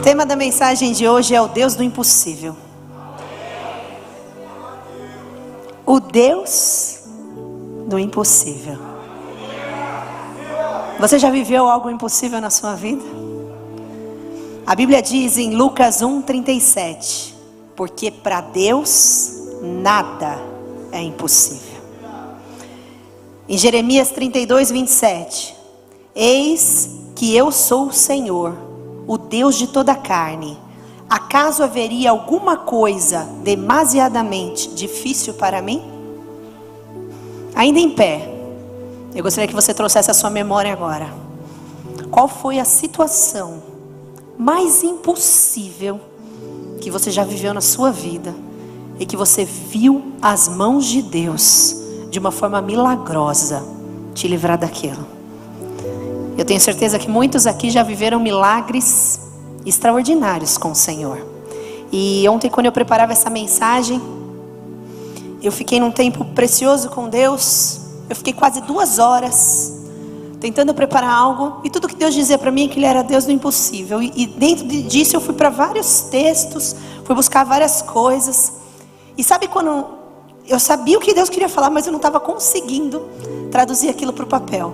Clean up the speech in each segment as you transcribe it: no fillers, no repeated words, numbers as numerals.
O tema da mensagem de hoje é o Deus do impossível. O Deus do impossível. Você já viveu algo impossível na sua vida? A Bíblia diz em Lucas 1:37, porque para Deus nada é impossível. Em Jeremias 32:27, eis que eu sou o Senhor, o Deus de toda a carne. Acaso haveria alguma coisa demasiadamente difícil para mim? Ainda em pé, eu gostaria que você trouxesse a sua memória agora. Qual foi a situação mais impossível que você já viveu na sua vida e que você viu as mãos de Deus de uma forma milagrosa te livrar daquilo? Eu tenho certeza que muitos aqui já viveram milagres extraordinários com o Senhor. E ontem, quando eu preparava essa mensagem, eu fiquei num tempo precioso com Deus. Eu fiquei quase 2 horas tentando preparar algo, e tudo que Deus dizia para mim é que Ele era Deus do impossível. E dentro disso eu fui para vários textos, fui buscar várias coisas. E sabe quando eu sabia o que Deus queria falar, mas eu não estava conseguindo traduzir aquilo para o papel.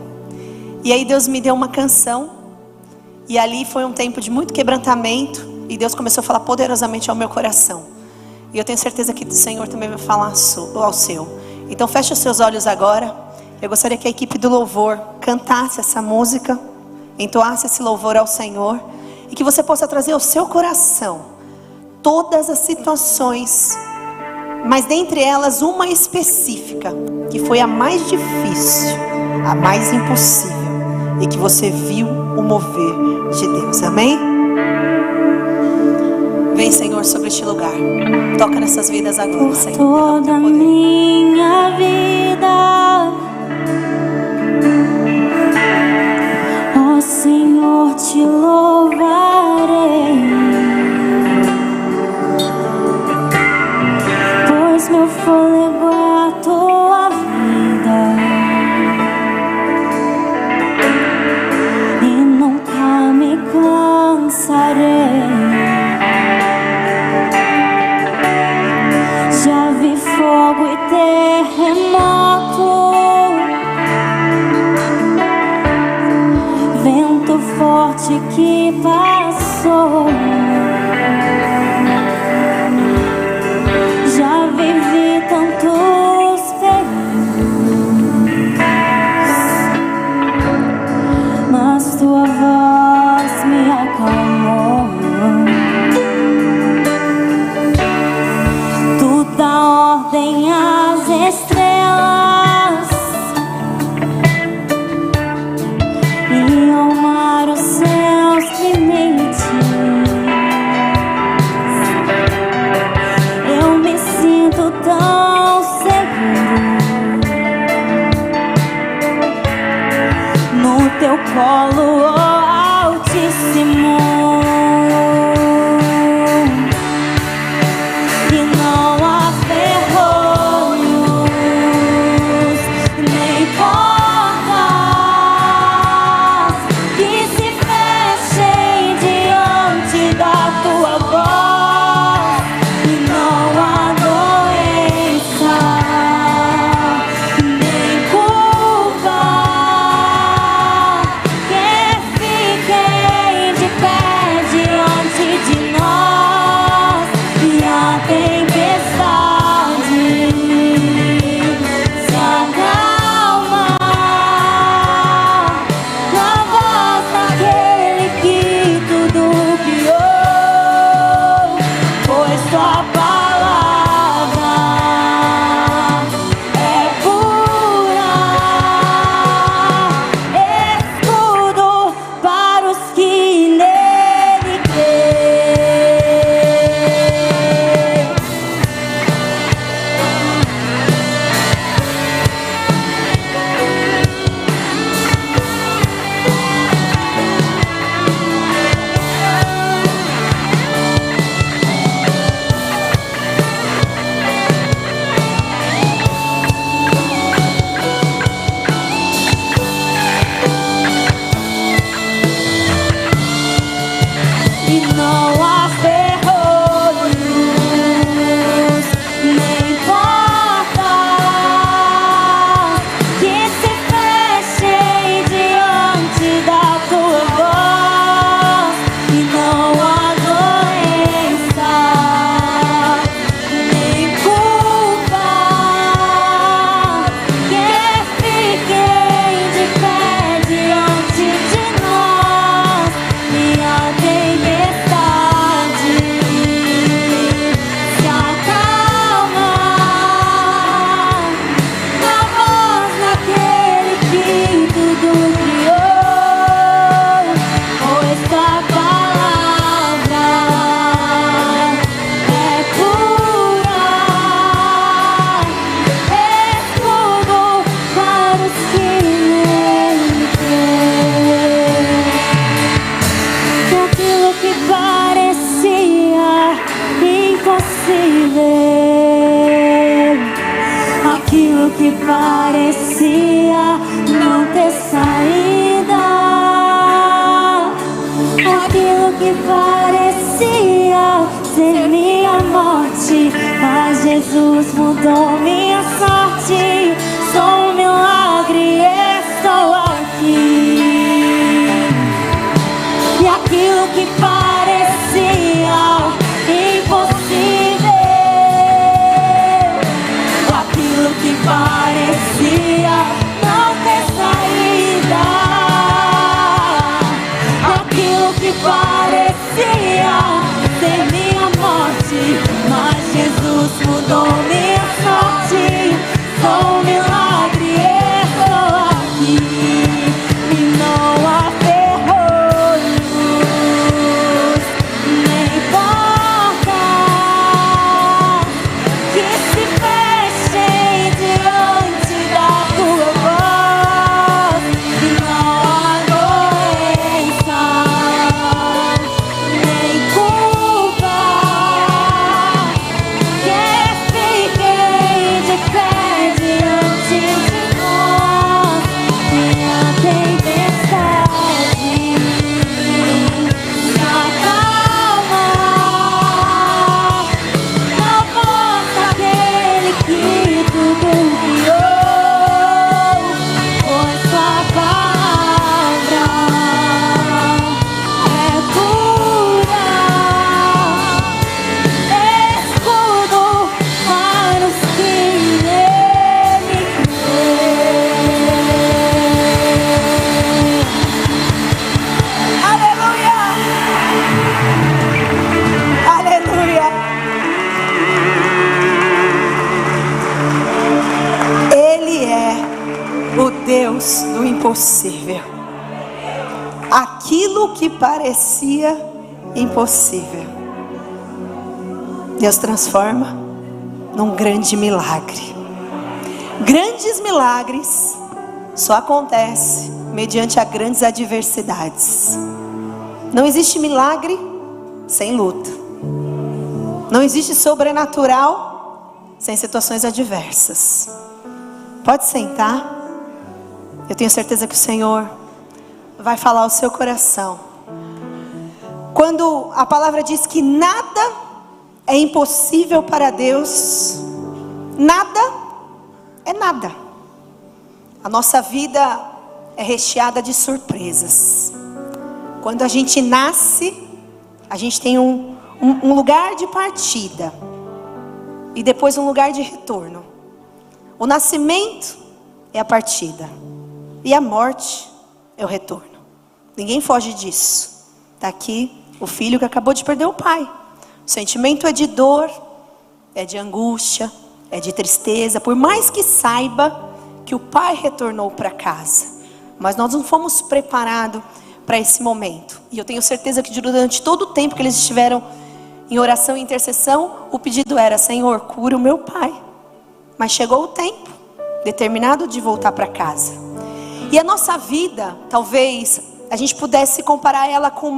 E aí Deus me deu uma canção, e ali foi um tempo de muito quebrantamento, e Deus começou a falar poderosamente ao meu coração. E eu tenho certeza que o Senhor também vai falar ao seu. Então feche os seus olhos agora. Eu gostaria que a equipe do louvor cantasse essa música, entoasse esse louvor ao Senhor, e que você possa trazer ao seu coração todas as situações, mas dentre elas uma específica, que foi a mais difícil, a mais impossível, e que você viu o mover de Deus. Amém? Vem, Senhor, sobre este lugar. Toca nessas vidas agora, Senhor. Toda a minha vida, ó Senhor, te louvarei, pois meu fôlego é a tua vida e nunca me cansarei. Já vi fogo e terremoto, vento forte que passou. Já vivi tantos perigos, mas tua voz me acalmou. Tu dá ordem às estrelas e ao mar os seus limites. Eu me sinto tão seguro no teu colo, ó Altíssimo. E não há ferrolhos nem portas que se fechem diante da tua voz. E não há doença nem curva que fiquem de pé. aquilo que parecia não ter saída, aquilo que parecia ser minha morte, mas Jesus mudou minha sorte. Sou um milagre, estou aqui. E aquilo que parecia impossível, aquilo que parecia não ter saída, aquilo que parecia ser minha morte, mas Jesus mudou minha sorte. Sou um milagre, estou aqui. E não há ferrolhos, nem portas que se fechem diante da tua voz. E não há doença, nem culpa que fiquem de pé diante de nós. E a tempestade se acalma na voz daquele que tudo criou, pois sua palavra é cura, escudo para os que nele creem. Aleluia! Aleluia! Ele é o Deus do impossível. Aquilo que parecia impossível, Deus transforma num grande milagre. Grandes milagres só acontecem mediante a grandes adversidades. Não existe milagre sem luta. Não existe sobrenatural sem situações adversas. Pode sentar. Eu tenho certeza que o Senhor vai falar ao seu coração. Quando a palavra diz que nada é impossível para Deus, nada é nada. A nossa vida é recheada de surpresas. Quando a gente nasce, a gente tem um lugar de partida e depois um lugar de retorno. O nascimento é a partida e a morte é o retorno. Ninguém foge disso. Está aqui o filho que acabou de perder o pai. O sentimento é de dor, é de angústia, é de tristeza, por mais que saiba que o pai retornou para casa. Mas nós não fomos preparados para esse momento. E eu tenho certeza que durante todo o tempo que eles estiveram em oração e intercessão, o pedido era: Senhor, cura o meu pai. Mas chegou o tempo determinado de voltar para casa. E a nossa vida, talvez a gente pudesse comparar ela com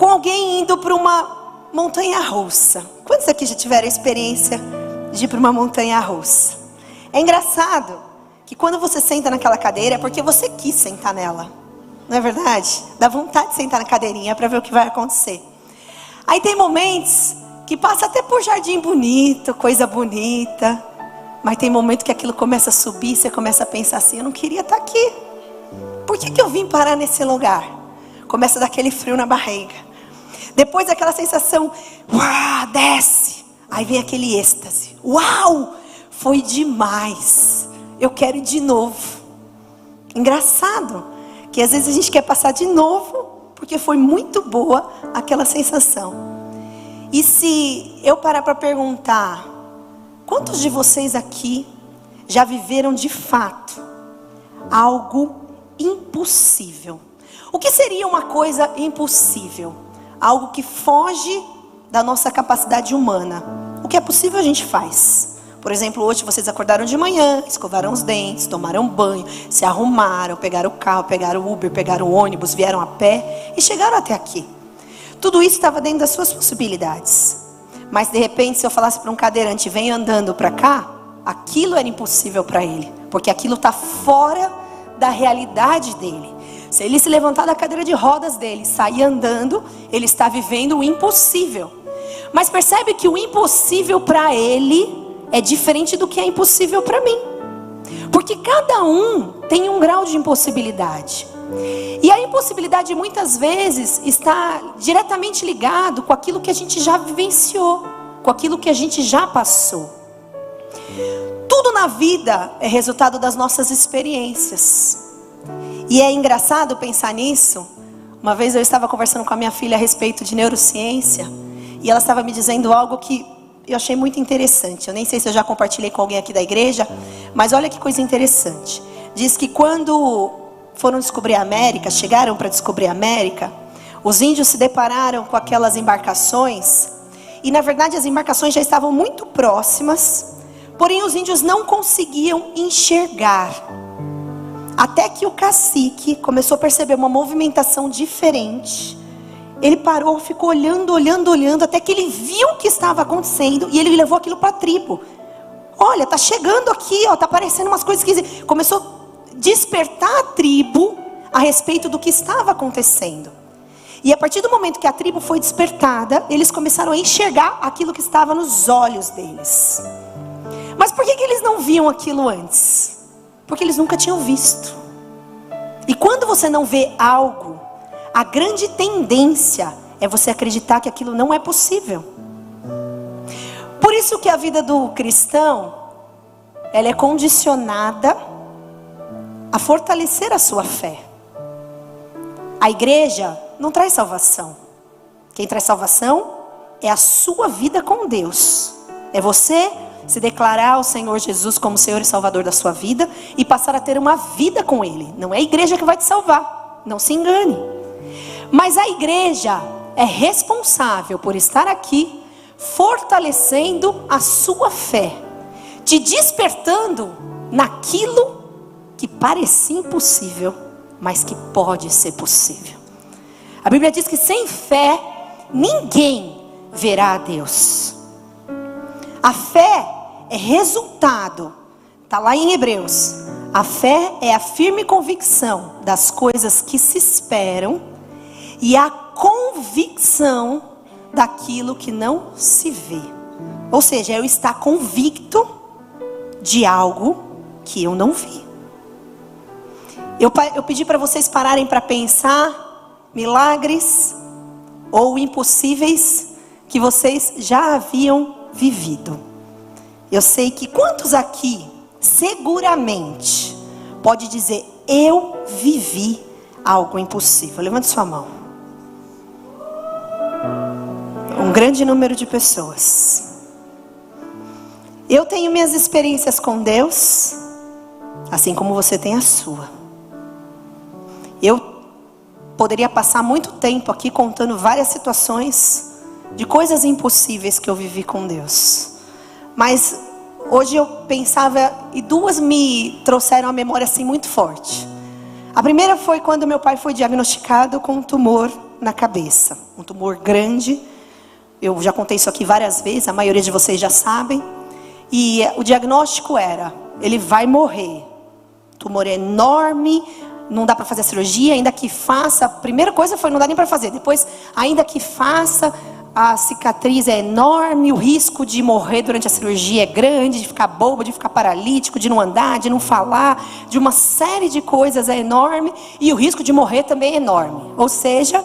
alguém indo para uma montanha-russa. Quantos aqui já tiveram a experiência de ir para uma montanha-russa? É engraçado que quando você senta naquela cadeira é porque você quis sentar nela. Não é verdade? Dá vontade de sentar na cadeirinha para ver o que vai acontecer. Aí tem momentos que passa até por jardim bonito, coisa bonita. Mas tem momento que aquilo começa a subir, você começa a pensar assim: eu não queria estar aqui. Por que eu vim parar nesse lugar? Começa a dar aquele frio na barriga. Depois daquela sensação, uau, desce. Aí vem aquele êxtase. Uau, foi demais. Eu quero ir de novo. Engraçado que às vezes a gente quer passar de novo, porque foi muito boa aquela sensação. E se eu parar para perguntar, quantos de vocês aqui já viveram de fato algo impossível? O que seria uma coisa impossível? Algo que foge da nossa capacidade humana. O que é possível a gente faz. Por exemplo, hoje vocês acordaram de manhã, escovaram os dentes, tomaram banho, se arrumaram, pegaram o carro, pegaram o Uber, pegaram o ônibus, vieram a pé e chegaram até aqui. Tudo isso estava dentro das suas possibilidades. Mas de repente, se eu falasse para um cadeirante, vem andando para cá, aquilo era impossível para ele, porque aquilo está fora da realidade dele. Se ele se levantar da cadeira de rodas dele, sair andando, ele está vivendo o impossível. Mas percebe que o impossível para ele é diferente do que é impossível para mim, porque cada um tem um grau de impossibilidade. E a impossibilidade muitas vezes está diretamente ligado com aquilo que a gente já vivenciou, com aquilo que a gente já passou. Tudo na vida é resultado das nossas experiências. E é engraçado pensar nisso. Uma vez eu estava conversando com a minha filha a respeito de neurociência, e ela estava me dizendo algo que eu achei muito interessante. Eu nem sei se eu já compartilhei com alguém aqui da igreja, mas olha que coisa interessante. Diz que quando foram descobrir a América, chegaram para descobrir a América, os índios se depararam com aquelas embarcações, e na verdade as embarcações já estavam muito próximas, porém os índios não conseguiam enxergar. Até que o cacique começou a perceber uma movimentação diferente. Ele parou, ficou olhando, até que ele viu o que estava acontecendo, e ele levou aquilo para a tribo. Olha, tá chegando aqui, ó, tá aparecendo umas coisas que começou a despertar a tribo a respeito do que estava acontecendo. E a partir do momento que a tribo foi despertada, eles começaram a enxergar aquilo que estava nos olhos deles. Mas por que eles não viam aquilo antes? Porque eles nunca tinham visto. E quando você não vê algo, a grande tendência é você acreditar que aquilo não é possível. Por isso que a vida do cristão, ela é condicionada a fortalecer a sua fé. A igreja não traz salvação. Quem traz salvação é a sua vida com Deus. É você se declarar ao Senhor Jesus como Senhor e Salvador da sua vida e passar a ter uma vida com Ele. Não é a igreja que vai te salvar, não se engane. Mas a igreja é responsável por estar aqui, fortalecendo a sua fé, te despertando naquilo que parecia impossível, mas que pode ser possível. A Bíblia diz que sem fé ninguém verá a Deus. A fé é resultado, está lá em Hebreus. A fé é a firme convicção das coisas que se esperam e a convicção daquilo que não se vê. Ou seja, eu estar convicto de algo que eu não vi. Eu pedi para vocês pararem para pensar milagres ou impossíveis que vocês já haviam vivido. Eu sei que quantos aqui seguramente pode dizer: eu vivi algo impossível? Levante sua mão. Um grande número de pessoas. Eu tenho minhas experiências com Deus, assim como você tem a sua. Eu poderia passar muito tempo aqui contando várias situações de coisas impossíveis que eu vivi com Deus. Mas hoje eu pensava, e duas me trouxeram a memória assim muito forte. A primeira foi quando meu pai foi diagnosticado com um tumor na cabeça. Um tumor grande. Eu já contei isso aqui várias vezes, a maioria de vocês já sabem. E o diagnóstico era: ele vai morrer. O tumor é enorme, não dá para fazer a cirurgia, ainda que faça. A primeira coisa foi: não dá nem para fazer. Depois, ainda que faça, a cicatriz é enorme, o risco de morrer durante a cirurgia é grande, de ficar bobo, de ficar paralítico, de não andar, de não falar, de uma série de coisas é enorme, e o risco de morrer também é enorme. Ou seja,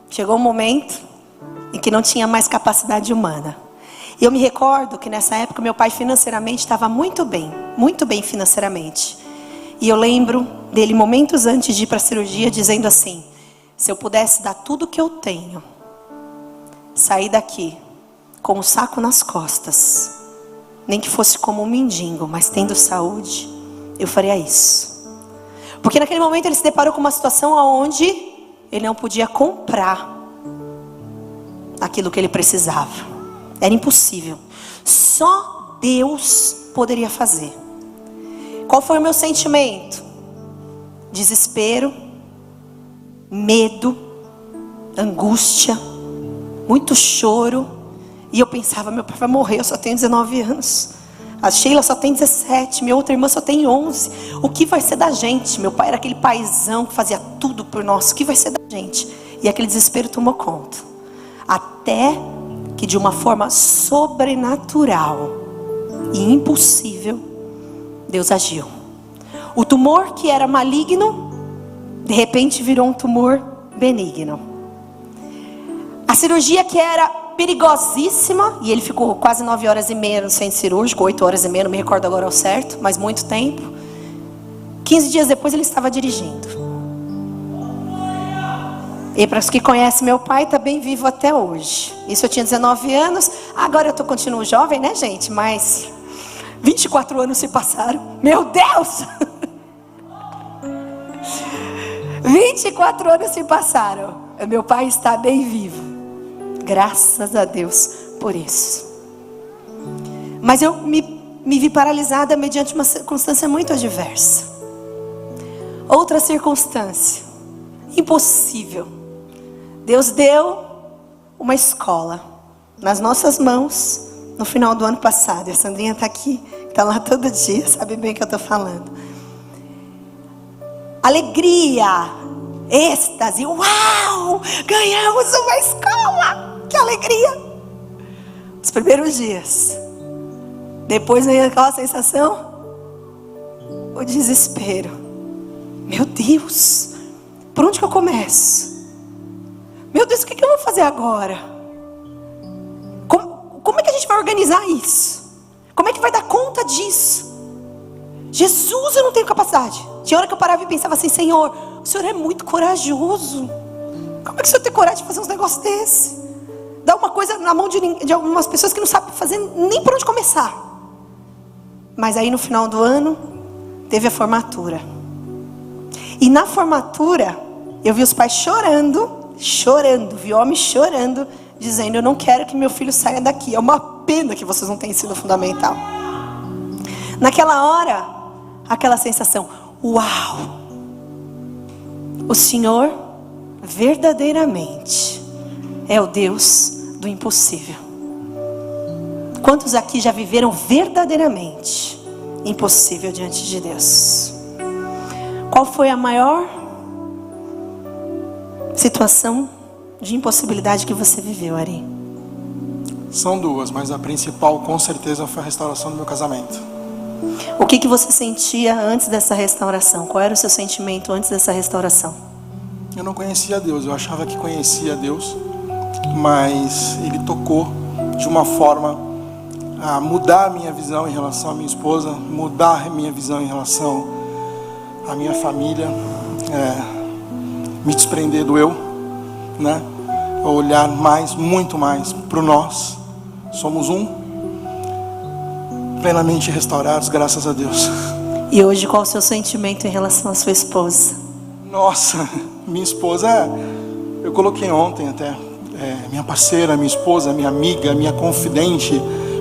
chegou um momento em que não tinha mais capacidade humana. E eu me recordo que nessa época meu pai financeiramente estava muito bem financeiramente. E eu lembro dele momentos antes de ir para a cirurgia dizendo assim: se eu pudesse dar tudo que eu tenho, sair daqui com o saco nas costas, nem que fosse como um mendigo, mas tendo saúde, eu faria isso. Porque naquele momento ele se deparou com uma situação onde ele não podia comprar aquilo que ele precisava. Era impossível. Só Deus poderia fazer. Qual foi o meu sentimento? Desespero, medo, angústia, muito choro, E eu pensava, meu pai vai morrer, eu só tenho 19 anos. A Sheila só tem 17, minha outra irmã só tem 11. O que vai ser da gente? Meu pai era aquele paizão que fazia tudo por nós. O que vai ser da gente? E aquele desespero tomou conta. Até que de uma forma sobrenatural e impossível, Deus agiu. O tumor que era maligno, de repente virou um tumor benigno. A cirurgia que era perigosíssima, e ele ficou quase 9 horas e meia no centro cirúrgico, 8 horas e meia, não me recordo agora ao certo, mas muito tempo. 15 dias depois ele estava dirigindo. E para os que conhecem meu pai, está bem vivo até hoje. Isso eu tinha 19 anos, agora eu continuo jovem, né, gente? Mas 24 anos se passaram. Meu Deus! 24 anos se passaram. Meu pai está bem vivo. Graças a Deus por isso. Mas eu me vi paralisada mediante uma circunstância muito adversa. Outra circunstância impossível. Deus deu uma escola nas nossas mãos no final do ano passado. E a Sandrinha está aqui, está lá todo dia, sabe bem o que eu estou falando. Alegria, êxtase, uau, ganhamos uma escola, que alegria. Os primeiros dias, depois veio aquela sensação, o desespero. Meu Deus, por onde que eu começo? Meu Deus, o que eu vou fazer agora? Como é que a gente vai organizar isso? Como é que vai dar conta disso? Jesus, eu não tenho capacidade. Tinha hora que eu parava e pensava assim, Senhor, o Senhor é muito corajoso. Como é que o Senhor tem coragem de fazer uns negócios desses? Dá uma coisa na mão de algumas pessoas que não sabem fazer nem por onde começar. Mas aí no final do ano, teve a formatura. E na formatura, eu vi os pais chorando, vi homens chorando, dizendo, eu não quero que meu filho saia daqui. É uma pena que vocês não tenham ensino fundamental. Naquela hora, aquela sensação, uau, o Senhor verdadeiramente é o Deus do impossível. Quantos aqui já viveram verdadeiramente impossível diante de Deus? Qual foi a maior situação de impossibilidade que você viveu, Ari? São duas, mas a principal com certeza foi a restauração do meu casamento. O que você sentia antes dessa restauração? Qual era o seu sentimento antes dessa restauração? Eu não conhecia Deus, eu achava que conhecia Deus, mas Ele tocou de uma forma a mudar a minha visão em relação à minha esposa, mudar a minha visão em relação à minha família, me desprender do eu, né? Olhar mais, muito mais para o nós. Somos um, plenamente restaurados, graças a Deus. E hoje qual o seu sentimento em relação à sua esposa? Nossa, minha esposa, eu coloquei ontem até, minha parceira, minha esposa, minha amiga, minha confidente,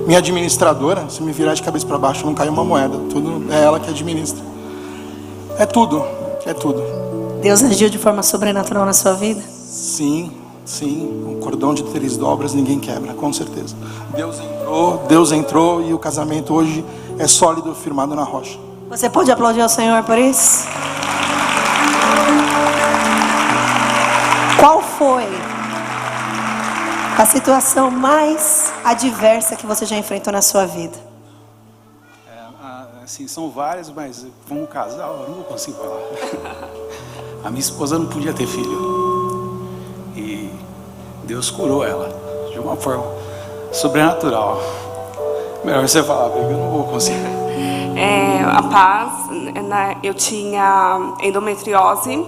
minha administradora. Se me virar de cabeça para baixo não cai uma moeda, tudo é ela que administra. É tudo, é tudo. Deus agiu de forma sobrenatural na sua vida? Sim, um cordão de 3 dobras ninguém quebra, com certeza. Deus entrou e o casamento hoje é sólido, firmado na rocha. Você pode aplaudir ao Senhor por isso? Qual foi a situação mais adversa que você já enfrentou na sua vida? Assim, são várias, mas como casal, eu não consigo falar. A minha esposa não podia ter filho. E Deus curou ela de uma forma sobrenatural. Melhor você falar, porque eu não vou conseguir. A Paz, eu tinha endometriose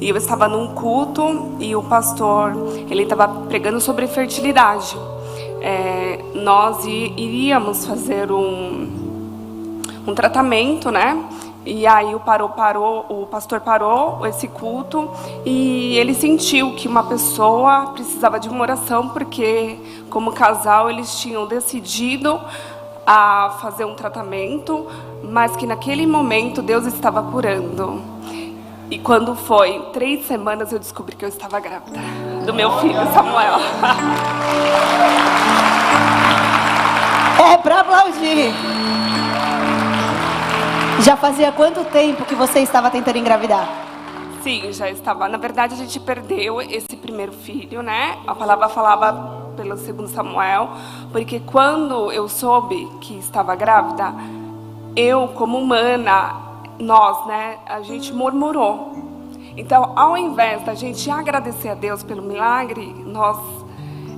e eu estava num culto e o pastor, ele estava pregando sobre fertilidade. Nós iríamos fazer um tratamento, né? E aí o pastor parou esse culto e ele sentiu que uma pessoa precisava de uma oração, porque como casal eles tinham decidido a fazer um tratamento, mas que naquele momento Deus estava curando. E quando foi 3 semanas eu descobri que eu estava grávida do meu filho Samuel. É para aplaudir. Já fazia quanto tempo que você estava tentando engravidar? Sim, já estava. Na verdade, a gente perdeu esse primeiro filho, né? A palavra falava pelo 2 Samuel, porque quando eu soube que estava grávida, eu, como humana, nós, né, a gente murmurou. Então, ao invés da gente agradecer a Deus pelo milagre, nós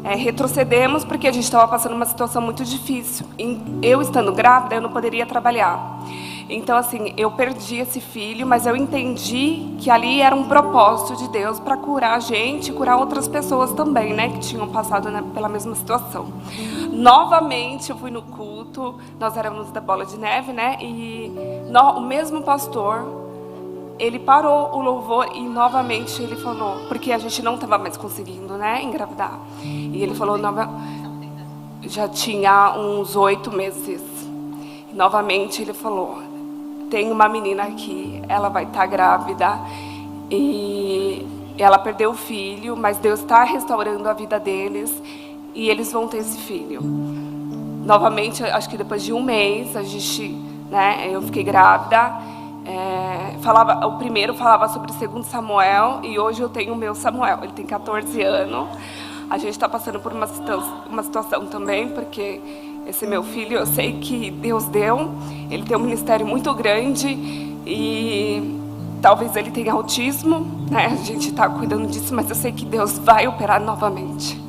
retrocedemos porque a gente estava passando uma situação muito difícil. Eu estando grávida, eu não poderia trabalhar. Então, assim, eu perdi esse filho, mas eu entendi que ali era um propósito de Deus para curar a gente, curar outras pessoas também, né, que tinham passado, né, pela mesma situação. Novamente, eu fui no culto, nós éramos da Bola de Neve, né, e o mesmo pastor, ele parou o louvor e novamente ele falou, porque a gente não estava mais conseguindo, né, engravidar. E ele falou, já tinha uns 8 meses. E novamente ele falou, tem uma menina aqui, ela vai estar grávida e ela perdeu o filho, mas Deus está restaurando a vida deles e eles vão ter esse filho. Novamente, acho que depois de um mês, a gente, né, eu fiquei grávida. O primeiro falava sobre 2 Samuel e hoje eu tenho o meu Samuel, ele tem 14 anos. A gente está passando por uma situação também, porque esse meu filho, eu sei que Deus deu, ele tem um ministério muito grande e talvez ele tenha autismo, né? A gente está cuidando disso, mas eu sei que Deus vai operar novamente.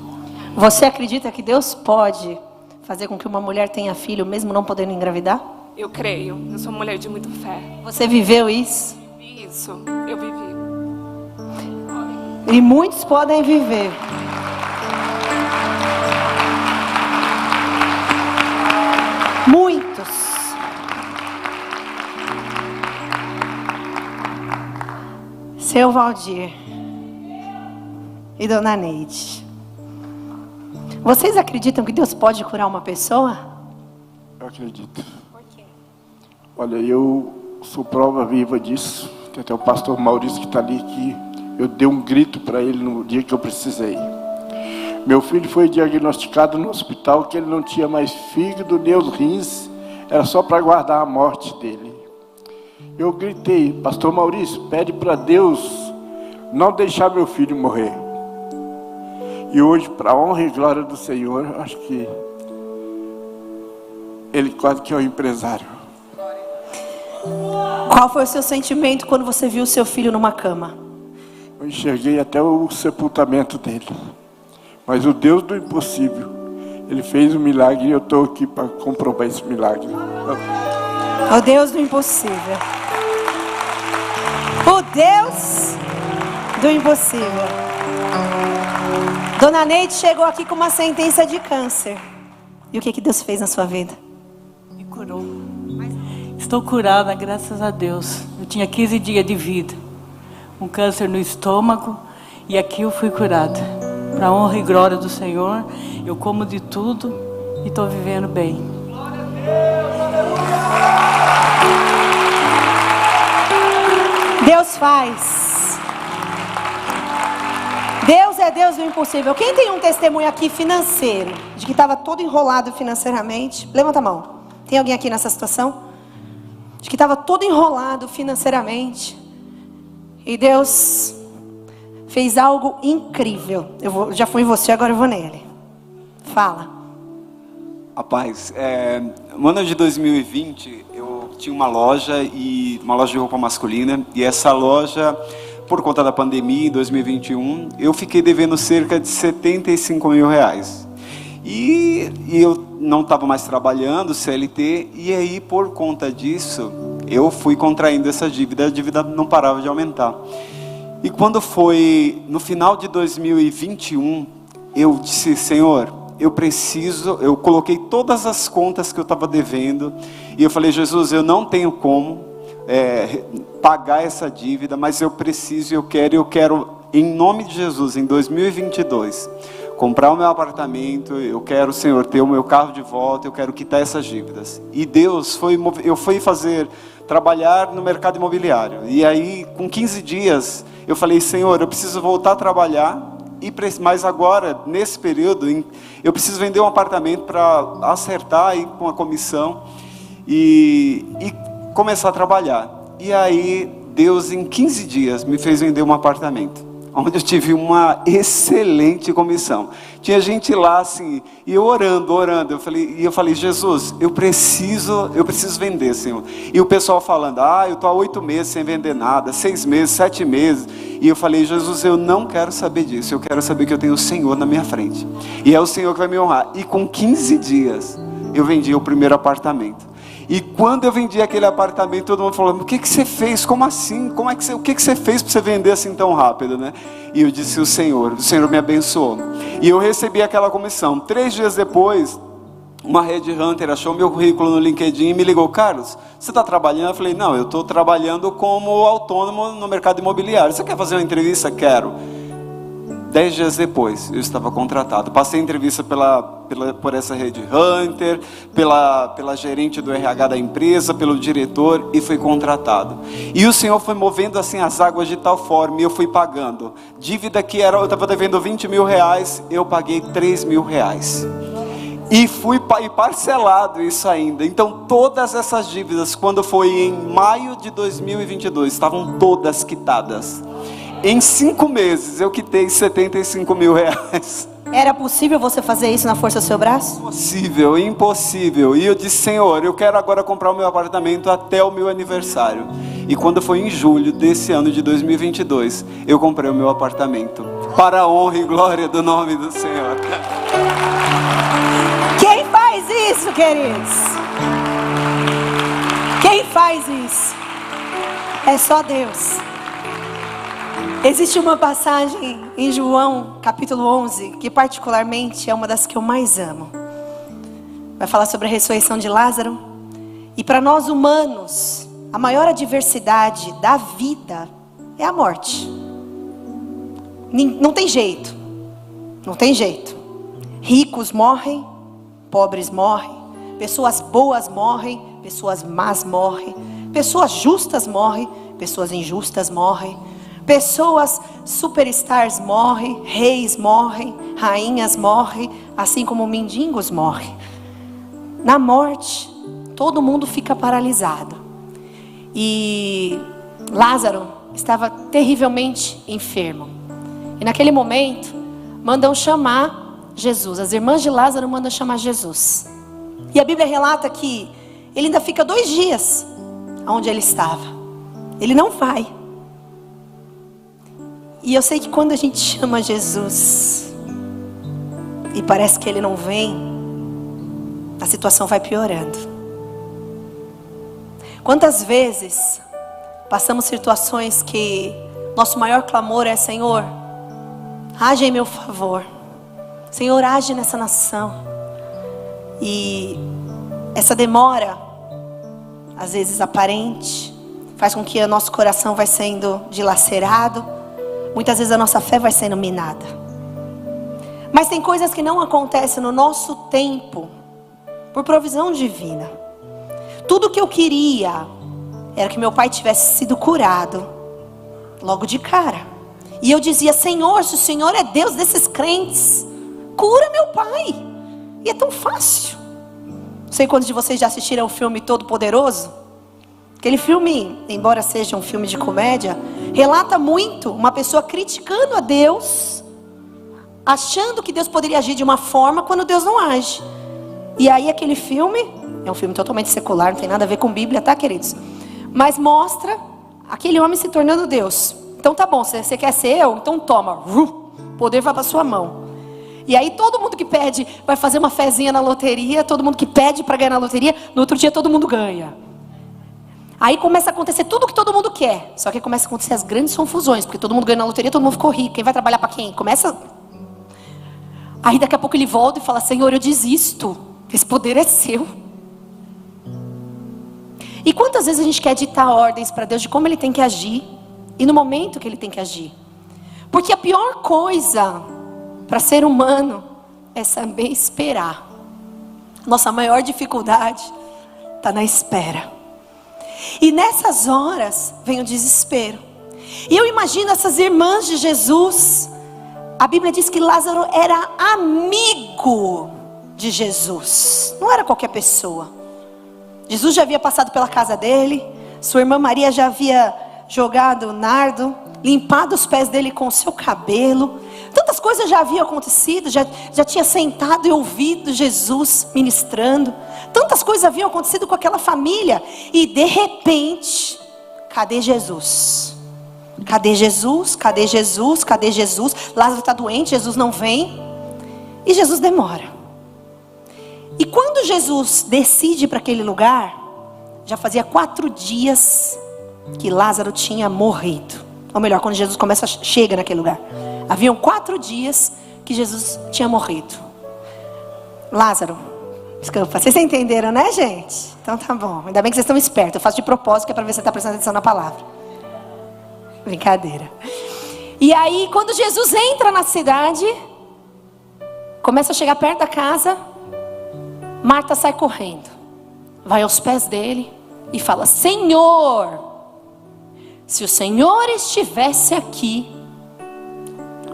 Você acredita que Deus pode fazer com que uma mulher tenha filho mesmo não podendo engravidar? Eu creio, eu sou uma mulher de muita fé. Você viveu isso? Isso, eu vivi. E muitos podem viver. Muitos. Seu Valdir e Dona Neide, vocês acreditam que Deus pode curar uma pessoa? Eu acredito. Por quê? Olha, eu sou prova viva disso. Tem até o pastor Maurício que está ali, que eu dei um grito para ele no dia que eu precisei. Meu filho foi diagnosticado no hospital que ele não tinha mais fígado nem os rins, era só para guardar a morte dele. Eu gritei, pastor Maurício, pede para Deus não deixar meu filho morrer. E hoje, para a honra e glória do Senhor, acho que ele quase que é um empresário. Qual foi o seu sentimento quando você viu o seu filho numa cama? Eu enxerguei até o sepultamento dele. Mas o Deus do impossível, Ele fez um milagre e eu estou aqui para comprovar esse milagre. O Deus do impossível. O Deus do impossível. Dona Neide chegou aqui com uma sentença de câncer. E o que Deus fez na sua vida? Me curou. Estou curada, graças a Deus. Eu tinha 15 dias de vida. Um câncer no estômago. E aqui eu fui curada. Para a honra e glória do Senhor. Eu como de tudo e estou vivendo bem. Deus faz. Deus é Deus do impossível. Quem tem um testemunho aqui financeiro, de que estava todo enrolado financeiramente? Levanta a mão. Tem alguém aqui nessa situação? De que estava todo enrolado financeiramente. E Deus fez algo incrível. Já fui em você, agora eu vou nele. Fala. Rapaz, no ano de 2020, eu tinha uma loja de roupa masculina. E essa loja, por conta da pandemia, em 2021, eu fiquei devendo cerca de 75 mil reais. E eu não estava mais trabalhando, CLT, e aí, por conta disso, eu fui contraindo essa dívida. A dívida não parava de aumentar. E quando foi no final de 2021, eu disse, Senhor, eu coloquei todas as contas que eu estava devendo, e eu falei, Jesus, eu não tenho como pagar essa dívida, mas eu preciso, eu quero, em nome de Jesus, em 2022, comprar o meu apartamento, eu quero, Senhor, ter o meu carro de volta, eu quero quitar essas dívidas. E Deus, eu fui trabalhar no mercado imobiliário, e aí, com 15 dias, eu falei, Senhor, eu preciso voltar a trabalhar, Mas agora, nesse período, eu preciso vender um apartamento para acertar aí com a comissão e começar a trabalhar. E aí, Deus, em 15 dias, me fez vender um apartamento, onde eu tive uma excelente comissão. Tinha gente lá assim, e eu orando. Eu falei, Jesus, eu preciso vender, Senhor. E o pessoal falando, eu estou há 8 meses sem vender nada, 6 meses, 7 meses. E eu falei, Jesus, eu não quero saber disso, eu quero saber que eu tenho o Senhor na minha frente. E é o Senhor que vai me honrar. E com 15 dias, eu vendi o primeiro apartamento. E quando eu vendi aquele apartamento, todo mundo falou, o que você fez? Como assim? O que você fez para você vender assim tão rápido, né? E eu disse, o Senhor me abençoou. E eu recebi aquela comissão. 3 dias depois, uma headhunter achou meu currículo no LinkedIn e me ligou, Carlos, você está trabalhando? Eu falei, não, eu estou trabalhando como autônomo no mercado imobiliário. Você quer fazer uma entrevista? Quero. 10 dias depois, eu estava contratado. Passei a entrevista por essa headhunter, pela gerente do RH da empresa, pelo diretor, e fui contratado. E o Senhor foi movendo assim as águas de tal forma, e eu fui pagando. Dívida que eu estava devendo 20 mil reais, eu paguei 3 mil reais. E fui parcelado isso ainda. Então todas essas dívidas, quando foi em maio de 2022, estavam todas quitadas. Em 5 meses eu quitei 75 mil reais. Era possível você fazer isso na força do seu braço? Impossível. E eu disse, Senhor, eu quero agora comprar o meu apartamento até o meu aniversário. E quando foi em julho desse ano de 2022, eu comprei o meu apartamento. Para a honra e glória do nome do Senhor. Quem faz isso, queridos? Quem faz isso? É só Deus. Existe uma passagem em João, capítulo 11, que particularmente é uma das que eu mais amo. Vai falar sobre a ressurreição de Lázaro. E para nós humanos, a maior adversidade da vida é a morte. Não tem jeito. Não tem jeito. Ricos morrem, pobres morrem, pessoas boas morrem, pessoas más morrem, pessoas justas morrem, pessoas injustas morrem. Pessoas superstars morrem, reis morrem, rainhas morrem, assim como mendigos morrem. Na morte, todo mundo fica paralisado. E Lázaro estava terrivelmente enfermo. E naquele momento, mandam chamar Jesus. As irmãs de Lázaro mandam chamar Jesus. E a Bíblia relata que ele ainda fica 2 dias onde ele estava. Ele não vai. E eu sei que quando a gente chama Jesus e parece que ele não vem, a situação vai piorando. Quantas vezes passamos situações que nosso maior clamor é, Senhor, age em meu favor. Senhor, age nessa nação. E essa demora, às vezes aparente, faz com que o nosso coração vai sendo dilacerado. Muitas vezes a nossa fé vai sendo minada. Mas tem coisas que não acontecem no nosso tempo, por provisão divina. Tudo que eu queria era que meu pai tivesse sido curado logo de cara. E eu dizia, Senhor, se o Senhor é Deus desses crentes, cura meu pai. E é tão fácil. Não sei quantos de vocês já assistiram o filme Todo Poderoso. Aquele filme, embora seja um filme de comédia, relata muito uma pessoa criticando a Deus, achando que Deus poderia agir de uma forma quando Deus não age. E aí aquele filme, é um filme totalmente secular, não tem nada a ver com Bíblia, tá, queridos? Mas mostra aquele homem se tornando Deus. Então tá bom, você quer ser eu? Então toma, o poder vai para sua mão. E aí todo mundo que pede, vai fazer uma fezinha na loteria, todo mundo que pede para ganhar na loteria, no outro dia todo mundo ganha. Aí começa a acontecer tudo que todo mundo quer. Só que começa a acontecer as grandes confusões, porque todo mundo ganha na loteria, todo mundo ficou rico. Quem vai trabalhar para quem? Começa. Aí daqui a pouco ele volta e fala, Senhor, eu desisto. Esse poder é seu. E quantas vezes a gente quer ditar ordens para Deus de como Ele tem que agir e no momento que Ele tem que agir? Porque a pior coisa para ser humano é saber esperar. Nossa maior dificuldade está na espera. E nessas horas vem o desespero. E eu imagino essas irmãs de Jesus A Bíblia diz que Lázaro era amigo de Jesus, não era qualquer pessoa. Jesus já havia passado pela casa dele, sua irmã Maria já havia jogado nardo, limpado os pés dele com o seu cabelo. Tantas coisas já haviam acontecido, já tinha sentado e ouvido Jesus ministrando. Tantas coisas haviam acontecido com aquela família. E de repente, cadê Jesus? Cadê Jesus? Cadê Jesus? Cadê Jesus? Lázaro está doente, Jesus não vem. E Jesus demora. E quando Jesus decide para aquele lugar, já fazia 4 dias que Lázaro tinha morrido. Ou melhor, quando Jesus chega naquele lugar, haviam 4 dias que Jesus tinha morrido. Lázaro, desculpa, vocês entenderam, né, gente? Então tá bom, ainda bem que vocês estão espertos. Eu faço de propósito, que é para ver se você está prestando atenção na palavra. Brincadeira. E aí, quando Jesus entra na cidade, começa a chegar perto da casa, Marta sai correndo, vai aos pés dele e fala: Senhor, se o Senhor estivesse aqui,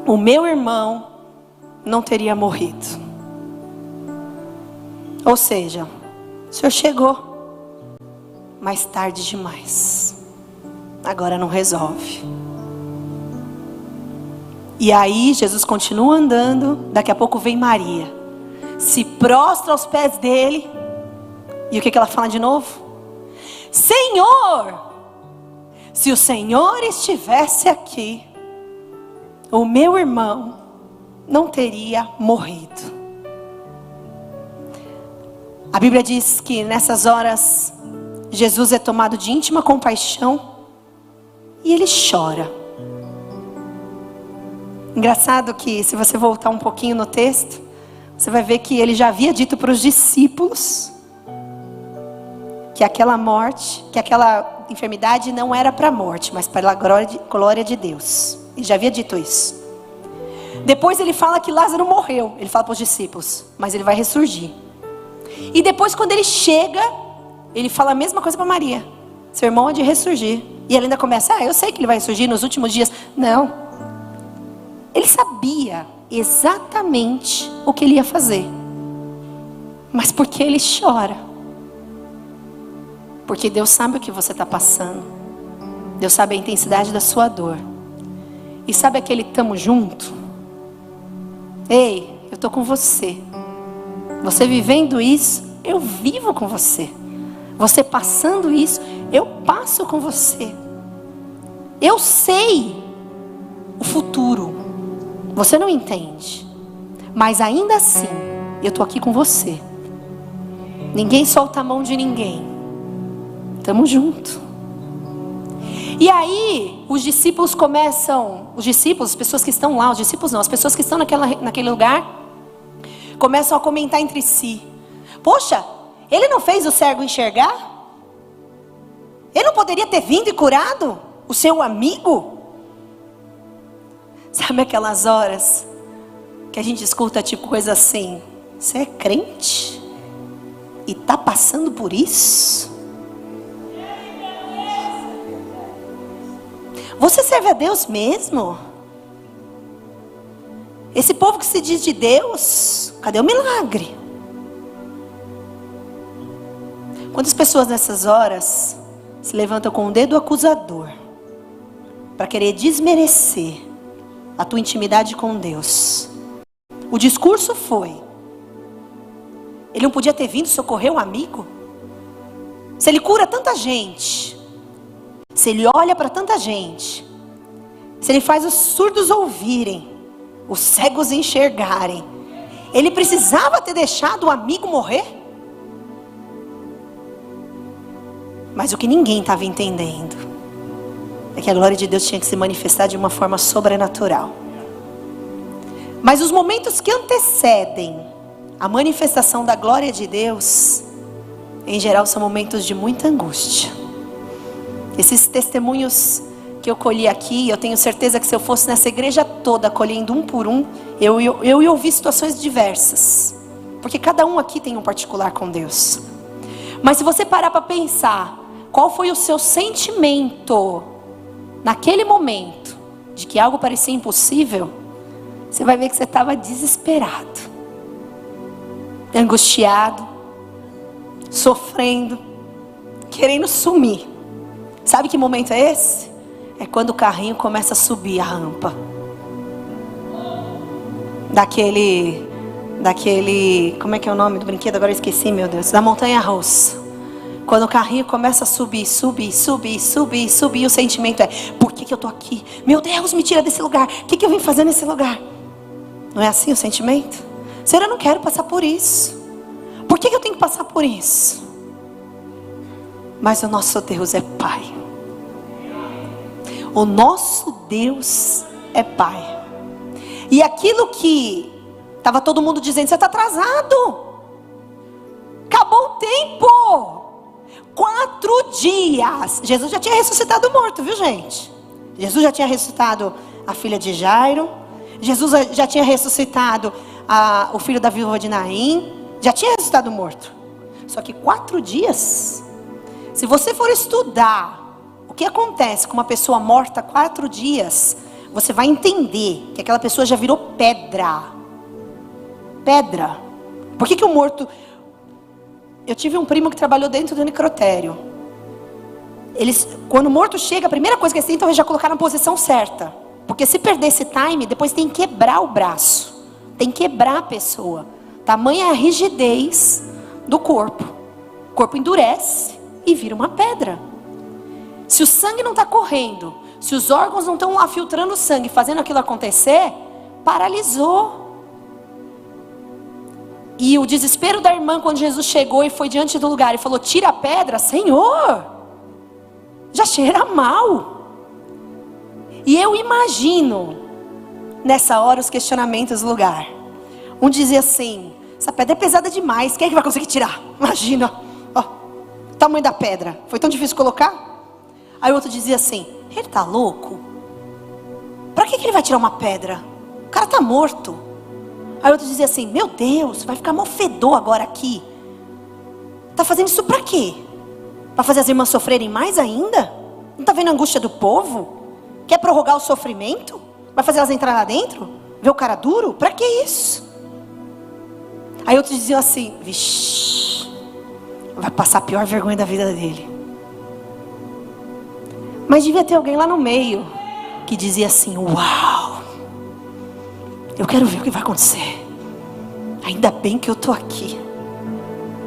o meu irmão não teria morrido. Ou seja, o Senhor chegou, mas tarde demais. Agora não resolve. E aí Jesus continua andando. Daqui a pouco vem Maria, se prostra aos pés dele. E o que ela fala de novo? Senhor, se o Senhor estivesse aqui, o meu irmão não teria morrido. A Bíblia diz que nessas horas Jesus é tomado de íntima compaixão e ele chora. Engraçado que, se você voltar um pouquinho no texto, você vai ver que ele já havia dito para os discípulos que aquela morte, que aquela enfermidade não era para a morte, mas para a glória de Deus. Ele já havia dito isso. Depois ele fala que Lázaro morreu. Ele fala para os discípulos, mas ele vai ressurgir. E depois, quando ele chega, ele fala a mesma coisa para Maria: seu irmão há de ressurgir. E ele ainda começa: eu sei que ele vai ressurgir nos últimos dias. Não. Ele sabia exatamente o que ele ia fazer. Mas por que ele chora? Porque Deus sabe o que você está passando. Deus sabe a intensidade da sua dor. E sabe aquele tamo junto? Ei, eu estou com você. Você vivendo isso, eu vivo com você. Você passando isso, eu passo com você. Eu sei o futuro. Você não entende. Mas ainda assim, eu estou aqui com você. Ninguém solta a mão de ninguém. Estamos juntos. E aí, os discípulos começam, as pessoas que estão lá, os discípulos não, as pessoas que estão naquele lugar, começam a comentar entre si: poxa, ele não fez o cego enxergar? Ele não poderia ter vindo e curado o seu amigo? Sabe aquelas horas que a gente escuta tipo coisa assim: você é crente? E está passando por isso? Você serve a Deus mesmo? Esse povo que se diz de Deus, cadê o milagre? Quantas pessoas nessas horas se levantam com o dedo acusador para querer desmerecer a tua intimidade com Deus? O discurso foi: ele não podia ter vindo socorrer um amigo? Se ele cura tanta gente, se ele olha para tanta gente, se ele faz os surdos ouvirem, os cegos enxergarem, ele precisava ter deixado o amigo morrer? Mas o que ninguém estava entendendo é que a glória de Deus tinha que se manifestar de uma forma sobrenatural. Mas os momentos que antecedem a manifestação da glória de Deus, em geral, são momentos de muita angústia. Esses testemunhos que eu colhi aqui, eu tenho certeza que se eu fosse nessa igreja toda, colhendo um por um, eu ia ouvir situações diversas. Porque cada um aqui tem um particular com Deus. Mas se você parar para pensar, qual foi o seu sentimento naquele momento de que algo parecia impossível? você vai ver que você estava desesperado, angustiado, sofrendo, querendo sumir. Sabe que momento é esse? É quando o carrinho começa a subir a rampa. Daquele, como é que é o nome do brinquedo? Agora eu esqueci, meu Deus. Da montanha-russa. Quando o carrinho começa a subir, o sentimento é: por que eu estou aqui? Meu Deus, me tira desse lugar. O que eu vim fazer nesse lugar? Não é assim o sentimento? Senhor, eu não quero passar por isso. Por que eu tenho que passar por isso? Mas o nosso Deus é Pai. O nosso Deus é Pai. E aquilo que estava todo mundo dizendo: você está atrasado. Acabou o tempo. 4 dias. Jesus já tinha ressuscitado o morto, viu, gente? Jesus já tinha ressuscitado a filha de Jairo. Jesus já tinha ressuscitado o filho da viúva de Naim. Já tinha ressuscitado o morto. Só que 4 dias. Se você for estudar o que acontece com uma pessoa morta 4 dias, você vai entender que aquela pessoa já virou pedra. Pedra. Por que o morto... Eu tive um primo que trabalhou dentro do necrotério. Quando o morto chega, a primeira coisa que eles tentam é já colocar na posição certa. Porque se perder esse time, depois tem que quebrar o braço. Tem que quebrar a pessoa. Tamanha é a rigidez do corpo. O corpo endurece e vira uma pedra. Se o sangue não está correndo, se os órgãos não estão lá filtrando o sangue, fazendo aquilo acontecer, paralisou. E o desespero da irmã quando Jesus chegou e foi diante do lugar e falou: tira a pedra. Senhor, já cheira mal. E eu imagino nessa hora os questionamentos do lugar. Um dizia assim: essa pedra é pesada demais, quem é que vai conseguir tirar? Imagina, ó, o tamanho da pedra, foi tão difícil colocar. Aí o outro dizia assim: ele tá louco? Pra que ele vai tirar uma pedra? O cara tá morto. Aí outro dizia assim: meu Deus, vai ficar mó fedor agora aqui. Tá fazendo isso pra quê? Pra fazer as irmãs sofrerem mais ainda? Não tá vendo a angústia do povo? Quer prorrogar o sofrimento? Vai fazer elas entrar lá dentro? Ver o cara duro? Pra que isso? Aí outros diziam assim: vixi, vai passar a pior vergonha da vida dele. Mas devia ter alguém lá no meio que dizia assim: uau, eu quero ver o que vai acontecer. Ainda bem que eu estou aqui.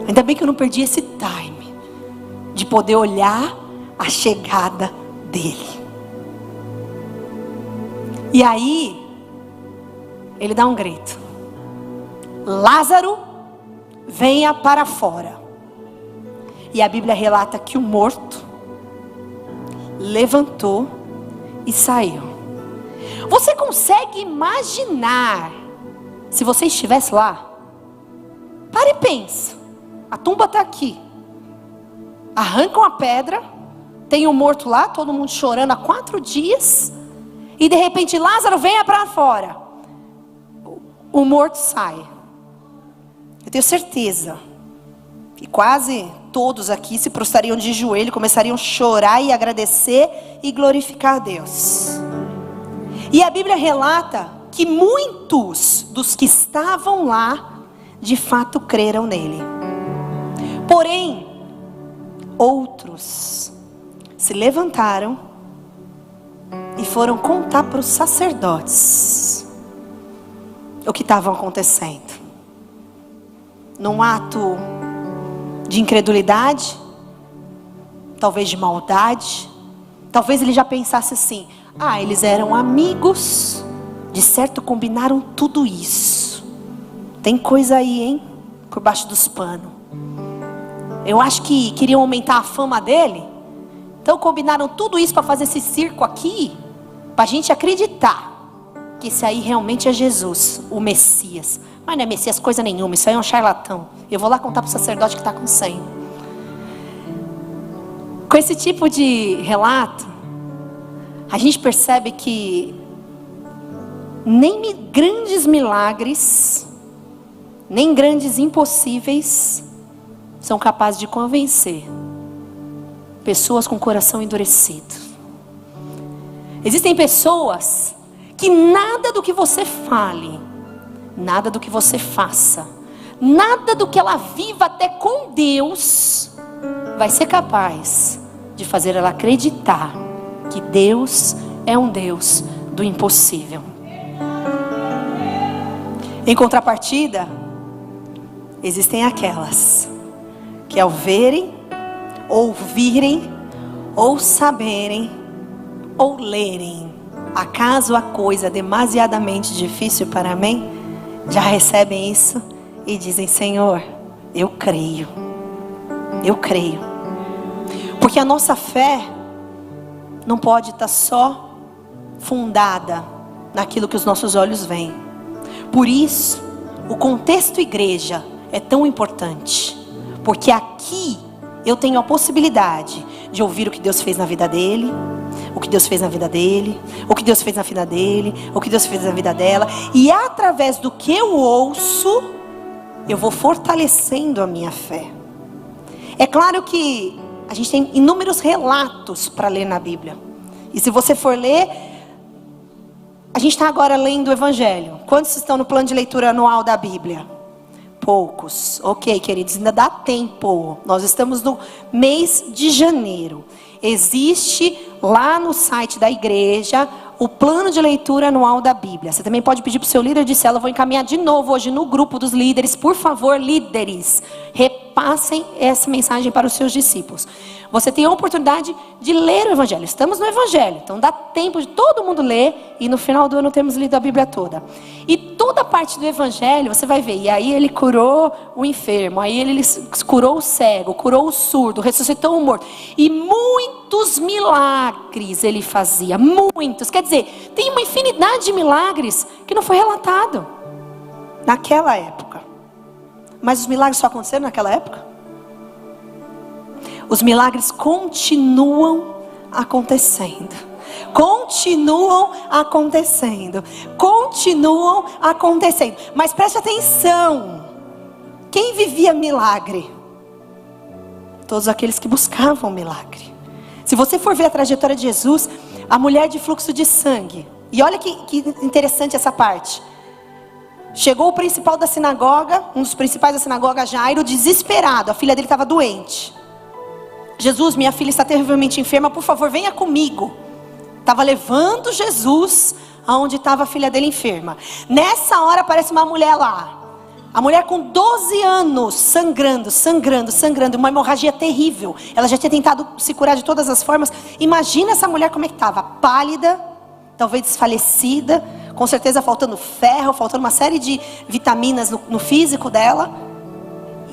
Ainda bem que eu não perdi esse time de poder olhar a chegada dele. E aí ele dá um grito: Lázaro, venha para fora. E a Bíblia relata que o morto levantou e saiu. Você consegue imaginar se você estivesse lá? Para e pensa. A tumba está aqui. Arrancam a pedra. Tem um morto lá, todo mundo chorando há 4 dias. E de repente, Lázaro, venha para fora. O morto sai. Eu tenho certeza que quase todos aqui se prostrariam de joelho, começariam a chorar e agradecer e glorificar a Deus. E a Bíblia relata que muitos dos que estavam lá, de fato creram nele. Porém, outros se levantaram e foram contar para os sacerdotes o que estava acontecendo. Num ato de incredulidade, talvez de maldade, talvez ele já pensasse assim: ah, eles eram amigos, de certo combinaram tudo isso. Tem coisa aí, hein? Por baixo dos panos. Eu acho que queriam aumentar a fama dele. Então combinaram tudo isso para fazer esse circo aqui, para a gente acreditar que esse aí realmente é Jesus, o Messias. Mas não é Messias coisa nenhuma, isso aí é um charlatão. Eu vou lá contar para o sacerdote que está com sangue. Com esse tipo de relato, a gente percebe que nem grandes milagres, nem grandes impossíveis são capazes de convencer pessoas com coração endurecido. Existem pessoas que nada do que você fale, nada do que você faça, nada do que ela viva até com Deus vai ser capaz de fazer ela acreditar que Deus é um Deus do impossível. Em contrapartida, existem aquelas que ao verem, ouvirem, ou saberem, ou lerem, acaso a coisa demasiadamente difícil para mim, já recebem isso e dizem: Senhor, eu creio. Eu creio. Porque a nossa fé não pode estar só fundada naquilo que os nossos olhos veem. Por isso, o contexto igreja é tão importante. Porque aqui eu tenho a possibilidade de ouvir o que Deus fez na vida dele, o que Deus fez na vida dele, o que Deus fez na vida dele, o que Deus fez na vida dela. E através do que eu ouço, eu vou fortalecendo a minha fé. É claro que a gente tem inúmeros relatos para ler na Bíblia. E se você for ler, a gente está agora lendo o Evangelho. Quantos estão no plano de leitura anual da Bíblia? Poucos. Ok, queridos, ainda dá tempo. Nós estamos no mês de janeiro. Existe lá no site da igreja o plano de leitura anual da Bíblia. Você também pode pedir para o seu líder de célula. Eu vou encaminhar de novo hoje no grupo dos líderes. Por favor, líderes, repassem essa mensagem para os seus discípulos. Você tem a oportunidade de ler o Evangelho. Estamos no Evangelho, então dá tempo de todo mundo ler. E no final do ano temos lido a Bíblia toda. E toda parte do Evangelho você vai ver. E aí ele curou o enfermo, aí ele curou o cego, curou o surdo, ressuscitou o morto. E muitos milagres ele fazia, muitos. Quer dizer, tem uma infinidade de milagres que não foi relatado naquela época. Mas os milagres só aconteceram naquela época? Os milagres continuam acontecendo. Continuam acontecendo. Continuam acontecendo. Mas preste atenção. Quem vivia milagre? Todos aqueles que buscavam milagre. Se você for ver a trajetória de Jesus, a mulher de fluxo de sangue. E olha que interessante essa parte. Chegou o principal da sinagoga, um dos principais da sinagoga, Jairo, desesperado. A filha dele estava doente. Jesus, minha filha está terrivelmente enferma, por favor, venha comigo. Estava levando Jesus aonde estava a filha dele enferma. Nessa hora aparece uma mulher lá. A mulher com 12 anos, sangrando, uma hemorragia terrível. Ela já tinha tentado se curar de todas as formas. Imagina essa mulher como é que estava, pálida, talvez desfalecida, com certeza faltando ferro, faltando uma série de vitaminas no físico dela.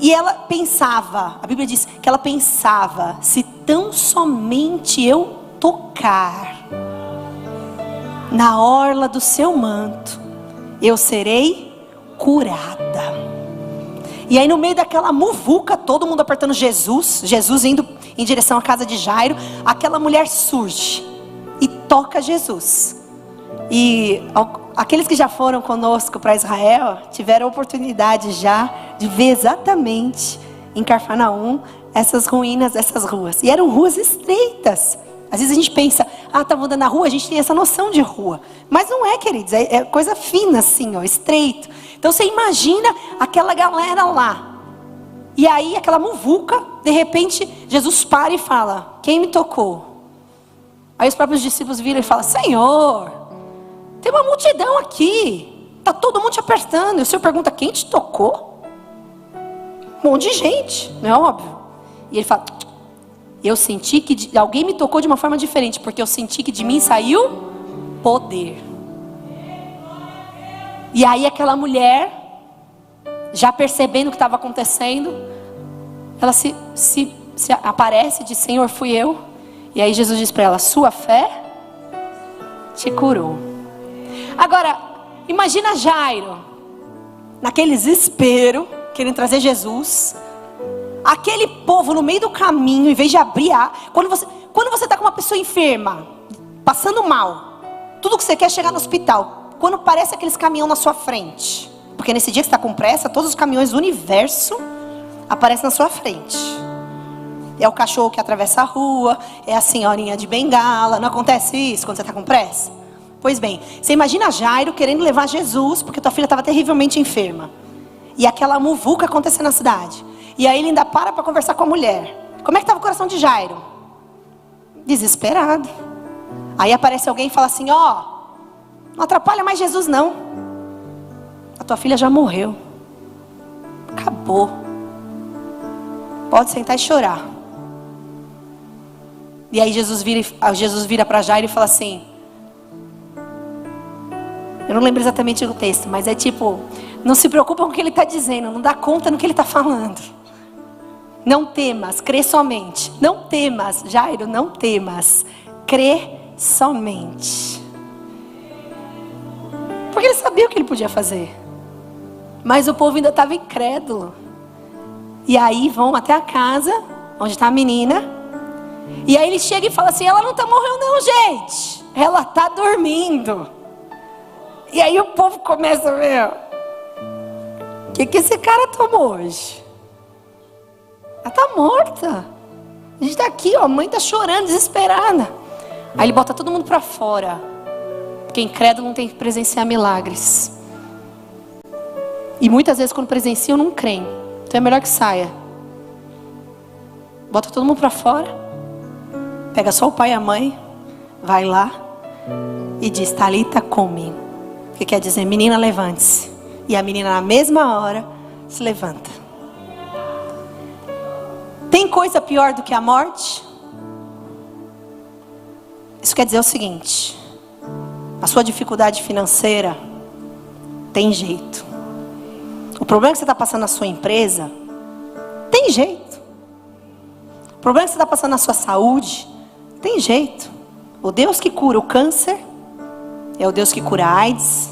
E ela pensava, a Bíblia diz que ela pensava: se tão somente eu tocar na orla do seu manto, eu serei curada. E aí no meio daquela muvuca, todo mundo apertando Jesus indo em direção à casa de Jairo, aquela mulher surge e toca Jesus. E aqueles que já foram conosco para Israel tiveram a oportunidade já de ver exatamente em Cafarnaum essas ruínas, essas ruas. E eram ruas estreitas. Às vezes a gente pensa: estava andando na rua, a gente tem essa noção de rua. Mas não é, queridos, é coisa fina assim, estreito. Então você imagina aquela galera lá. E aí aquela muvuca, de repente Jesus para e fala: quem me tocou? Aí os próprios discípulos viram e falam: Senhor, tem uma multidão aqui, está todo mundo te apertando. E o Senhor pergunta: quem te tocou? Um monte de gente, não é óbvio? E ele fala: eu senti que alguém me tocou de uma forma diferente, porque eu senti que de mim saiu poder. E aí aquela mulher, já percebendo o que estava acontecendo, ela se aparece e diz: Senhor, fui eu. E aí Jesus diz para ela: sua fé te curou. Agora, imagina Jairo, naquele desespero, querendo trazer Jesus. Aquele povo no meio do caminho, em vez de abrir quando você está com uma pessoa enferma, passando mal, tudo que você quer é chegar no hospital. Quando parece aqueles caminhões na sua frente, porque nesse dia que você está com pressa, todos os caminhões do universo aparecem na sua frente. É o cachorro que atravessa a rua, é a senhorinha de bengala. Não acontece isso quando você está com pressa? Pois bem, você imagina Jairo querendo levar Jesus, porque tua filha estava terrivelmente enferma. E aquela muvuca acontecendo na cidade. E aí ele ainda para conversar com a mulher. Como é que estava o coração de Jairo? Desesperado. Aí aparece alguém e fala assim, ó, não atrapalha mais Jesus não. A tua filha já morreu. Acabou. Pode sentar e chorar. E aí Jesus vira para Jairo e fala assim, eu não lembro exatamente do texto, mas é tipo, não se preocupa com o que ele está dizendo, não dá conta no que ele está falando. Não temas, crê somente. Não temas, Jairo, não temas, crê somente. Porque ele sabia o que ele podia fazer. Mas o povo ainda estava incrédulo. E aí vão até a casa, onde está a menina. E aí ele chega e fala assim, ela não morreu não, gente. Ela está dormindo. E aí o povo começa a ver, o que esse cara tomou hoje? Ela está morta. A gente está aqui, ó, a mãe está chorando, desesperada. Aí ele bota todo mundo para fora. Porque incrédulo não tem que presenciar milagres. E muitas vezes quando presenciam não creem. Então é melhor que saia. Bota todo mundo para fora. Pega só o pai e a mãe. Vai lá. E diz, Talita cumi. Que quer dizer, menina, levante-se. E a menina na mesma hora se levanta. Tem coisa pior do que a morte? Isso quer dizer o seguinte: a sua dificuldade financeira tem jeito. O problema que você está passando na sua empresa tem jeito. O problema que você está passando na sua saúde tem jeito. O Deus que cura o câncer é o Deus que cura a AIDS,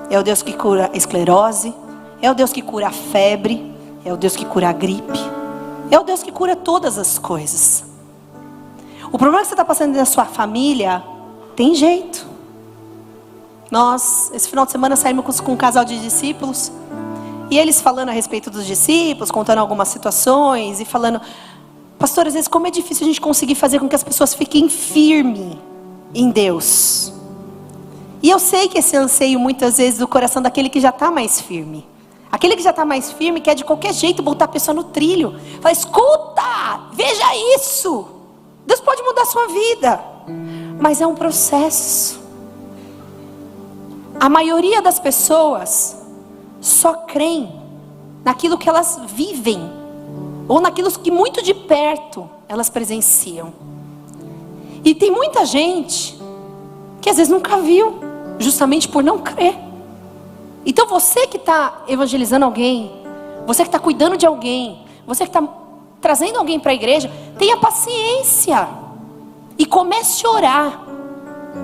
é o Deus que cura a esclerose, é o Deus que cura a febre, é o Deus que cura a gripe, é o Deus que cura todas as coisas. O problema que você está passando na sua família tem jeito. Nós, esse final de semana, saímos com um casal de discípulos, e eles falando a respeito dos discípulos, contando algumas situações, e falando, pastor, às vezes como é difícil a gente conseguir fazer com que as pessoas fiquem firmes em Deus. E eu sei que esse anseio muitas vezes do coração daquele que já está mais firme. Aquele que já está mais firme quer de qualquer jeito botar a pessoa no trilho. Fala, escuta, veja isso. Deus pode mudar a sua vida. Mas é um processo. A maioria das pessoas só creem naquilo que elas vivem. Ou naquilo que muito de perto elas presenciam. E tem muita gente que às vezes nunca viu. Justamente por não crer. Então você que está evangelizando alguém, você que está cuidando de alguém, você que está trazendo alguém para a igreja, tenha paciência e comece a orar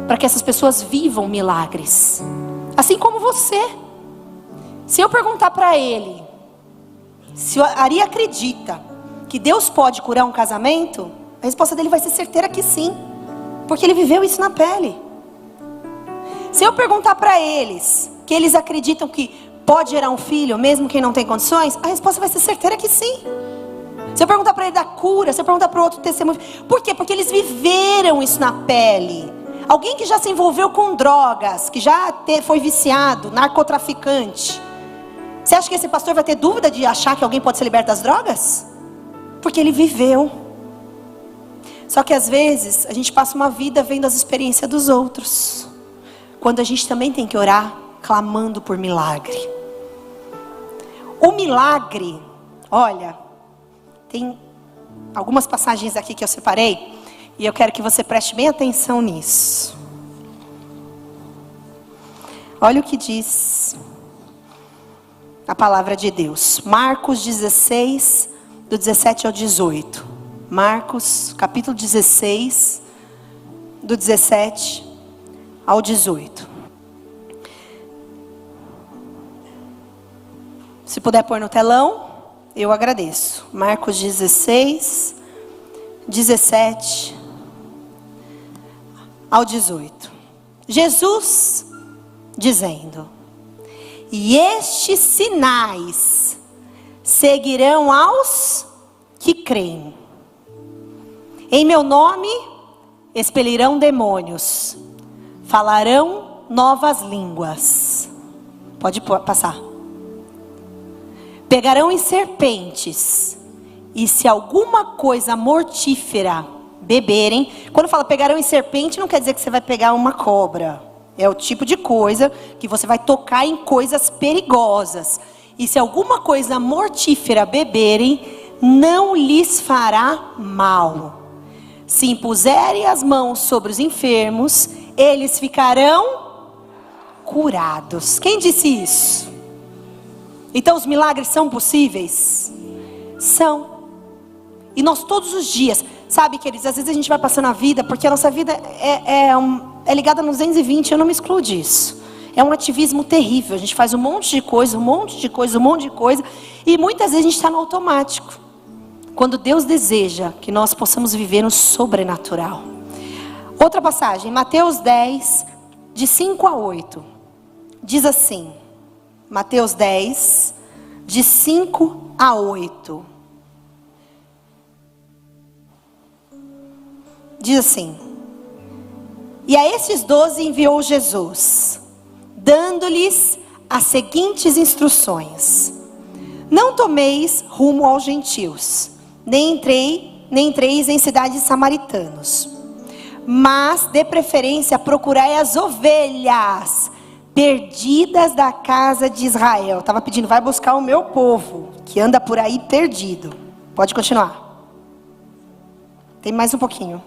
para que essas pessoas vivam milagres, assim como você. Se eu perguntar para ele se o Ari acredita que Deus pode curar um casamento, a resposta dele vai ser certeira que sim, porque ele viveu isso na pele. Se eu perguntar para eles que eles acreditam que pode gerar um filho, mesmo quem não tem condições, a resposta vai ser certeira que sim. Se eu perguntar para ele da cura, se eu perguntar para o outro testemunho, por quê? Porque eles viveram isso na pele. Alguém que já se envolveu com drogas, que já foi viciado, narcotraficante, você acha que esse pastor vai ter dúvida de achar que alguém pode ser liberto das drogas? Porque ele viveu. Só que às vezes a gente passa uma vida vendo as experiências dos outros, quando a gente também tem que orar, clamando por milagre. O milagre, olha, tem algumas passagens aqui que eu separei, e eu quero que você preste bem atenção nisso. Olha o que diz a palavra de Deus. Marcos 16, do 17 ao 18. Marcos, capítulo 16, do 17 ao 18. Se puder pôr no telão, eu agradeço. Marcos 16, 17 ao 18. Jesus dizendo: e estes sinais seguirão aos que creem. Em meu nome expelirão demônios, falarão novas línguas. Pode passar. Pegarão em serpentes, e se alguma coisa mortífera beberem. Quando fala pegarão em serpente, não quer dizer que você vai pegar uma cobra. É o tipo de coisa que você vai tocar em coisas perigosas. E se alguma coisa mortífera beberem, não lhes fará mal. Se impuserem as mãos sobre os enfermos, eles ficarão curados. Quem disse isso? Então os milagres são possíveis? São. E nós todos os dias, sabe, queridos, às vezes a gente vai passando a vida, porque a nossa vida é ligada no 220, eu não me excluo disso. É um ativismo terrível, a gente faz um monte de coisa, e muitas vezes a gente está no automático. Quando Deus deseja que nós possamos viver no sobrenatural. Outra passagem, Mateus 10, de 5 a 8. Diz assim, Mateus 10, de 5 a 8. Diz assim: e a esses 12 enviou Jesus, dando-lhes as seguintes instruções: não tomeis rumo aos gentios, nem entreis em cidades samaritanos, mas de preferência procurai as ovelhas perdidas da casa de Israel. Estava pedindo, vai buscar o meu povo, que anda por aí perdido. Pode continuar. Tem mais um pouquinho.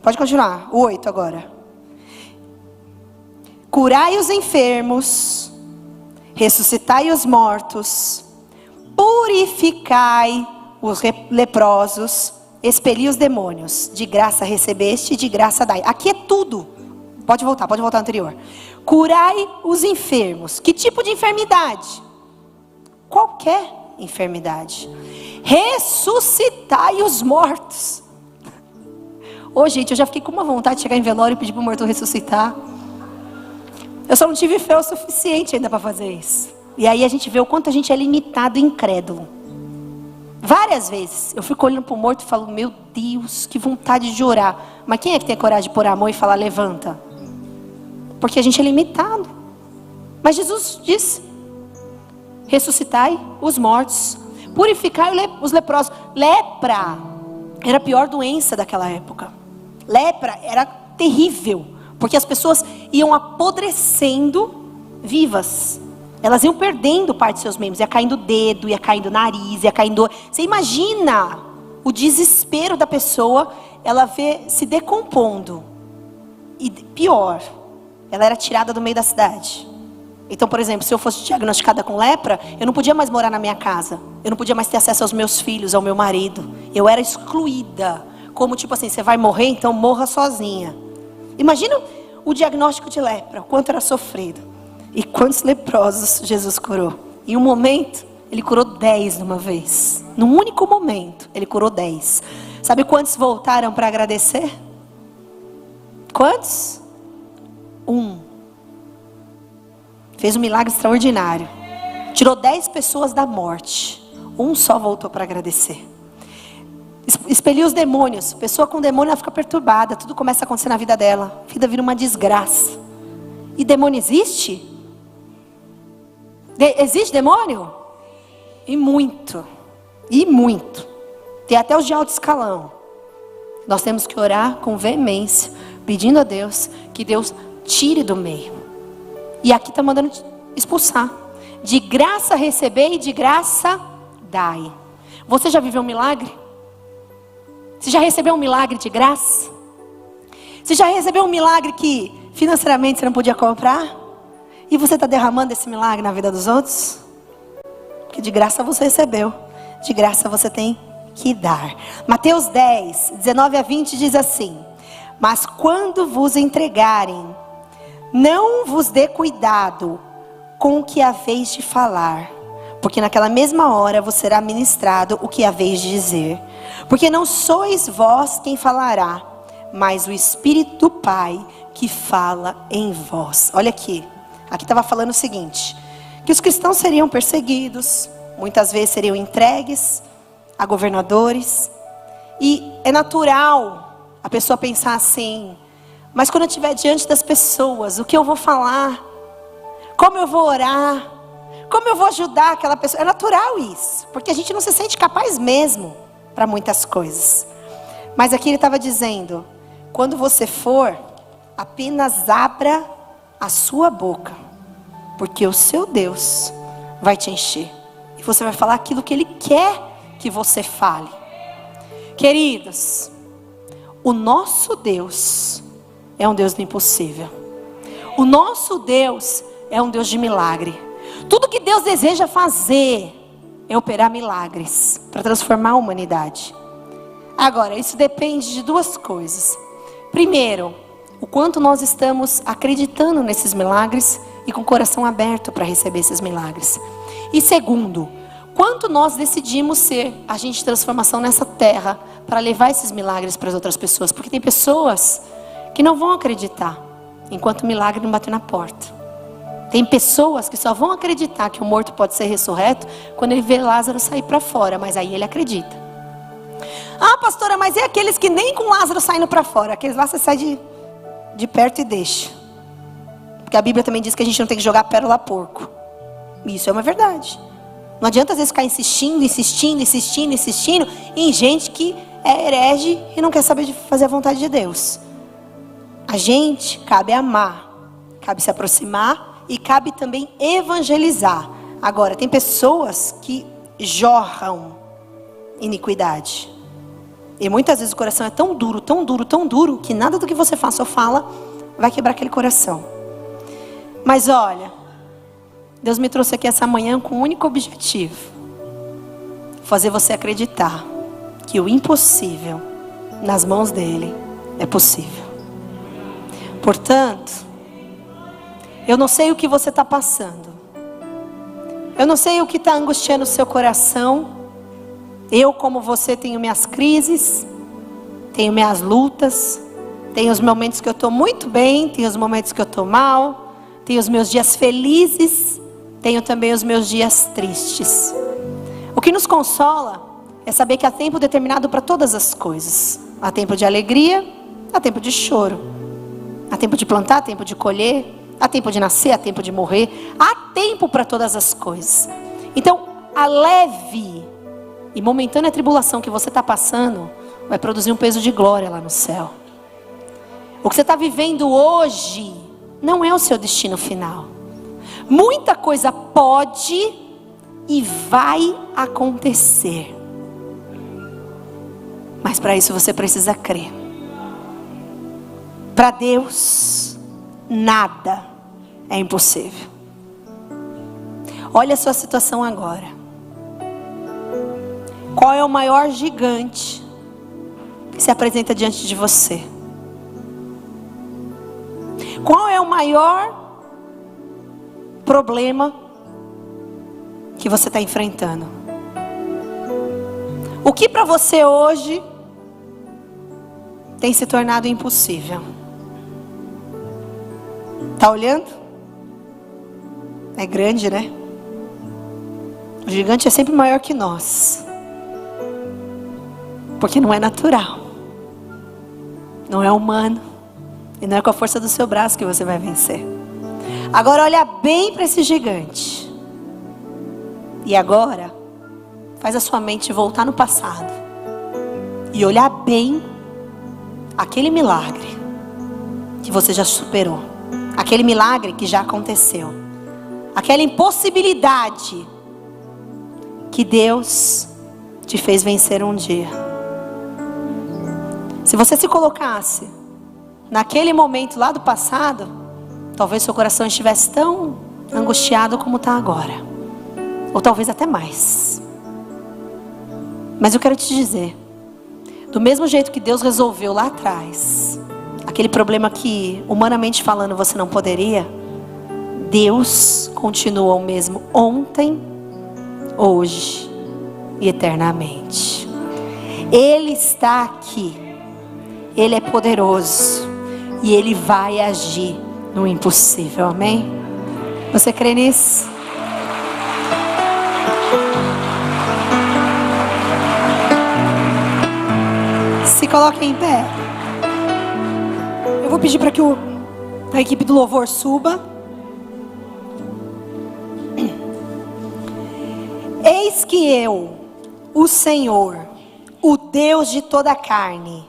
Pode continuar, o 8 agora. Curai os enfermos, ressuscitai os mortos, purificai os leprosos, expeli os demônios. De graça recebeste, de graça dai. Aqui é tudo. Pode voltar ao anterior. Curai os enfermos. Que tipo de enfermidade? Qualquer enfermidade. Ressuscitai os mortos. Ô, gente, eu já fiquei com uma vontade de chegar em velório e pedir para o morto ressuscitar. Eu só não tive fé o suficiente ainda para fazer isso. E aí a gente vê o quanto a gente é limitado e incrédulo. Várias vezes eu fico olhando para o morto e falo, meu Deus, que vontade de orar. Mas quem é que tem a coragem de pôr a mão e falar, levanta? Porque a gente é limitado. Mas Jesus disse, ressuscitai os mortos, purificai os leprosos. Lepra era a pior doença daquela época. Lepra era terrível, porque as pessoas iam apodrecendo vivas. Elas iam perdendo parte dos seus membros, ia caindo o dedo, ia caindo o nariz, ia caindo... Você imagina o desespero da pessoa, ela vê se decompondo. E pior, ela era tirada do meio da cidade. Então, por exemplo, se eu fosse diagnosticada com lepra, eu não podia mais morar na minha casa. Eu não podia mais ter acesso aos meus filhos, ao meu marido. Eu era excluída. Como tipo assim, você vai morrer, então morra sozinha. Imagina o diagnóstico de lepra, o quanto era sofrido. E quantos leprosos Jesus curou. Em um momento, ele curou 10 de uma vez. Num único momento, ele curou 10. Sabe quantos voltaram para agradecer? Quantos? 1. Fez um milagre extraordinário. Tirou 10 pessoas da morte. 1 só voltou para agradecer. Expeliu os demônios. Pessoa com demônio, ela fica perturbada. Tudo começa a acontecer na vida dela. A vida vira uma desgraça. E demônio existe? Existe demônio? E muito. E muito. Tem até os de alto escalão. Nós temos que orar com veemência, pedindo a Deus que Deus tire do meio. E aqui está mandando expulsar. De graça receber e de graça dai. Você já viveu um milagre? Você já recebeu um milagre de graça? Você já recebeu um milagre que financeiramente você não podia comprar? E você está derramando esse milagre na vida dos outros? Porque de graça você recebeu. De graça você tem que dar. Mateus 10, 19 a 20 diz assim: mas quando vos entregarem, não vos dê cuidado com o que haveis de falar, porque naquela mesma hora vos será ministrado o que haveis de dizer. Porque não sois vós quem falará, mas o Espírito do Pai que fala em vós. Olha aqui. Aqui estava falando o seguinte: que os cristãos seriam perseguidos, muitas vezes seriam entregues a governadores. E é natural a pessoa pensar assim: Mas quando eu estiver diante das pessoas, o que eu vou falar? Como eu vou orar? Como eu vou ajudar aquela pessoa? É natural isso, porque a gente não se sente capaz mesmo para muitas coisas. Mas aqui ele estava dizendo, quando você for, apenas abra a sua boca, porque o seu Deus vai te encher. E você vai falar aquilo que Ele quer que você fale. Queridos, o nosso Deus é um Deus do impossível. O nosso Deus é um Deus de milagre. Tudo que Deus deseja fazer é operar milagres para transformar a humanidade. Agora, isso depende de duas coisas. Primeiro, o quanto nós estamos acreditando nesses milagres e com o coração aberto para receber esses milagres. E segundo, quanto nós decidimos ser agente de transformação nessa terra para levar esses milagres para as outras pessoas. Porque tem pessoas que não vão acreditar enquanto o milagre não bater na porta. Tem pessoas que só vão acreditar que o morto pode ser ressurreto quando ele vê Lázaro sair para fora, mas aí ele acredita. Ah, pastora, mas é aqueles que nem com Lázaro saindo para fora. Aqueles lá você sai de perto e deixa. Porque a Bíblia também diz que a gente não tem que jogar pérola a porco. Isso é uma verdade. Não adianta às vezes ficar insistindo em gente que é herege e não quer saber de fazer a vontade de Deus. A gente cabe amar, cabe se aproximar e cabe também evangelizar. Agora, tem pessoas que jorram iniquidade. E muitas vezes o coração é tão duro, que nada do que você faça ou fala vai quebrar aquele coração. Mas olha, Deus me trouxe aqui essa manhã com um único objetivo: fazer você acreditar que o impossível nas mãos dele é possível. Portanto, eu não sei o que você está passando. Eu não sei o que está angustiando o seu coração. Eu, como você, tenho minhas crises, tenho minhas lutas, tenho os momentos que eu estou muito bem, tenho os momentos que eu estou mal, tenho os meus dias felizes, tenho também os meus dias tristes. O que nos consola é saber que há tempo determinado para todas as coisas. Há tempo de alegria, há tempo de choro. Há tempo de plantar, há tempo de colher, há tempo de nascer, há tempo de morrer. Há tempo para todas as coisas. Então, a leve e momentânea tribulação que você está passando vai produzir um peso de glória lá no céu. O que você está vivendo hoje não é o seu destino final. Muita coisa pode e vai acontecer. Mas para isso você precisa crer. Para Deus, nada é impossível. Olha a sua situação agora. Qual é o maior gigante que se apresenta diante de você? Qual é o maior problema que você está enfrentando? O que para você hoje tem se tornado impossível? Está olhando? É grande, né? O gigante é sempre maior que nós. Porque não é natural. Não é humano. E não é com a força do seu braço que você vai vencer. Agora olha bem para esse gigante. E agora, faz a sua mente voltar no passado. E olhar bem aquele milagre que você já superou. Aquele milagre que já aconteceu. Aquela impossibilidade que Deus te fez vencer um dia. Se você se colocasse naquele momento lá do passado, talvez seu coração estivesse tão angustiado como está agora. Ou talvez até mais. Mas eu quero te dizer, do mesmo jeito que Deus resolveu lá atrás aquele problema que, humanamente falando, você não poderia, Deus continua o mesmo ontem, hoje e eternamente. Ele está aqui. Ele é poderoso. E Ele vai agir no impossível. Amém? Você crê nisso? Se coloque em pé. vou pedir para que a equipe do louvor suba. Eis que eu, o Senhor, o Deus de toda a carne,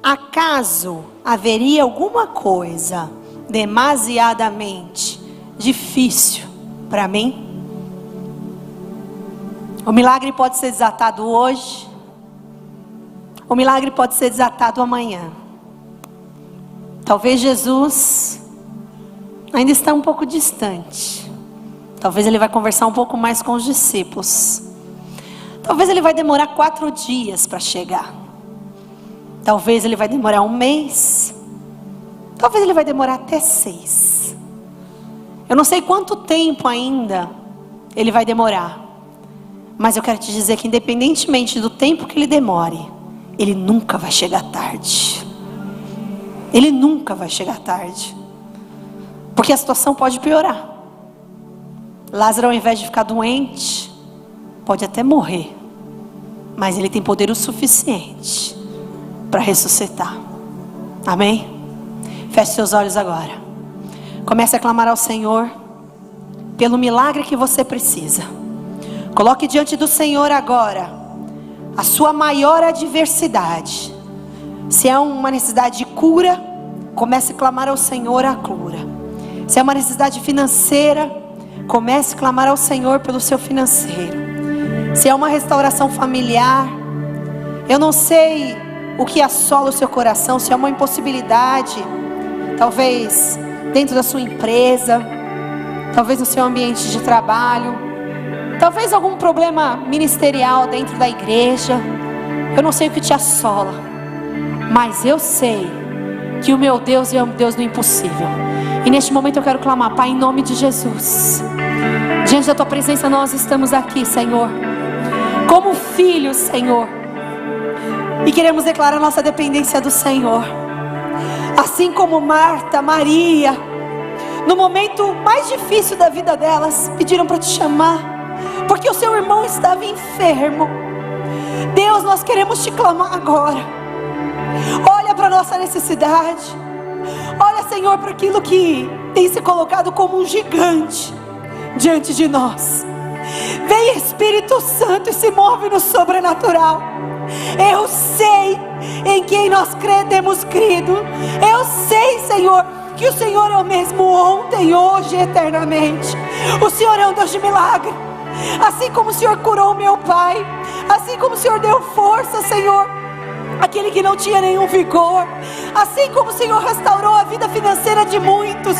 acaso haveria alguma coisa demasiadamente difícil para mim? O milagre pode ser desatado hoje, o milagre pode ser desatado amanhã. Talvez Jesus ainda está um pouco distante. Talvez ele vai conversar um pouco mais com os discípulos. Talvez ele vai demorar 4 dias para chegar. Talvez ele vai demorar 1 mês. Talvez ele vai demorar até 6. Eu não sei quanto tempo ainda ele vai demorar. Mas eu quero te dizer que independentemente do tempo que ele demore, ele nunca vai chegar tarde. Ele nunca vai chegar tarde. Porque a situação pode piorar. Lázaro, ao invés de ficar doente, pode até morrer. Mas ele tem poder o suficiente para ressuscitar. Amém? Feche seus olhos agora. Comece a clamar ao Senhor pelo milagre que você precisa. Coloque diante do Senhor agora a sua maior adversidade. Se é uma necessidade de cura, comece a clamar ao Senhor a cura. Se é uma necessidade financeira, comece a clamar ao Senhor pelo seu financeiro. Se é uma restauração familiar, eu não sei o que assola o seu coração. Se é uma impossibilidade, talvez dentro da sua empresa, talvez no seu ambiente de trabalho, talvez algum problema ministerial dentro da igreja. Eu não sei o que te assola, mas eu sei que o meu Deus é o Deus do impossível. E neste momento eu quero clamar, Pai, em nome de Jesus. Diante da tua presença nós estamos aqui, Senhor, como filhos, Senhor, e queremos declarar nossa dependência do Senhor. Assim como Marta, Maria, no momento mais difícil da vida delas, pediram para te chamar, porque o seu irmão estava enfermo. Deus, nós queremos te clamar agora. Olha para a nossa necessidade. Olha, Senhor, para aquilo que tem se colocado como um gigante diante de nós. Vem, Espírito Santo, e se move no sobrenatural. Eu sei em quem nós temos crido. Eu sei, Senhor, que o Senhor é o mesmo ontem, hoje e eternamente. O Senhor é um Deus de milagre. Assim como o Senhor curou o meu pai, assim como o Senhor deu força, Senhor, aquele que não tinha nenhum vigor, assim como o Senhor restaurou a vida financeira de muitos,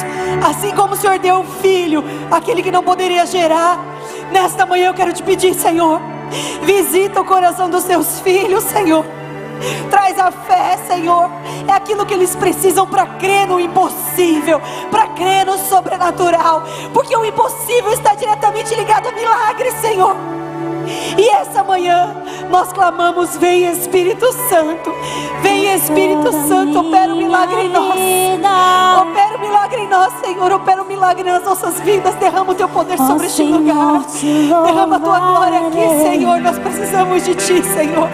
assim como o Senhor deu um filho, aquele que não poderia gerar. Nesta manhã eu quero te pedir, Senhor, visita o coração dos teus filhos, Senhor. Traz a fé, Senhor. É aquilo que eles precisam para crer no impossível, para crer no sobrenatural, porque o impossível está diretamente ligado a milagres, Senhor. E essa manhã nós clamamos, vem Espírito Santo. Vem Espírito Santo, opera um milagre em nós. Opera um milagre em nós, Senhor. Opera um milagre nas nossas vidas. Derrama o teu poder sobre este lugar. Derrama a tua glória aqui, Senhor. Nós precisamos de ti, Senhor.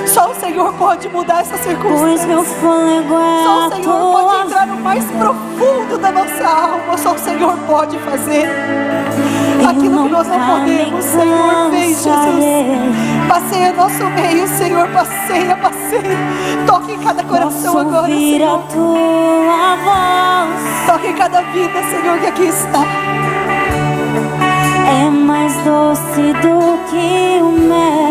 Só o Senhor pode mudar essa circunstância. Só o Senhor pode entrar no mais profundo da nossa alma. Só o Senhor pode fazer aquilo que nós não podemos, Senhor. Vem, Jesus. Passeia nosso meio, Senhor. Passeia. Toque em cada coração agora, Senhor. Toque em cada vida, Senhor, que aqui está. É mais doce do que o mel.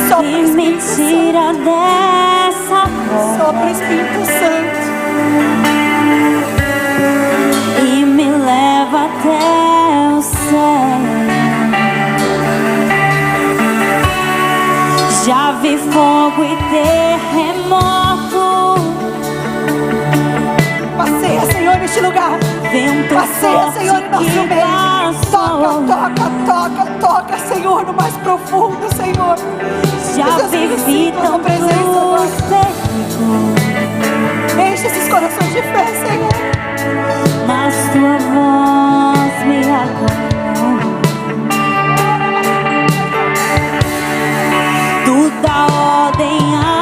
Sopra o E me Espírito tira Santo. dessa Sopra o Espírito Santo. e me leva até o céu. Já vi fogo e terremoto. Passeia, Senhor, neste lugar. Vento Passeia, forte Senhor, em nosso que meio. passou. Toca, Senhor, no mais profundo, Senhor. Já Jesus, vivi tua presença tantos agora. perigos, Enche esses corações de fé, Senhor. mas tua voz me acalmou. Tu dá ordem a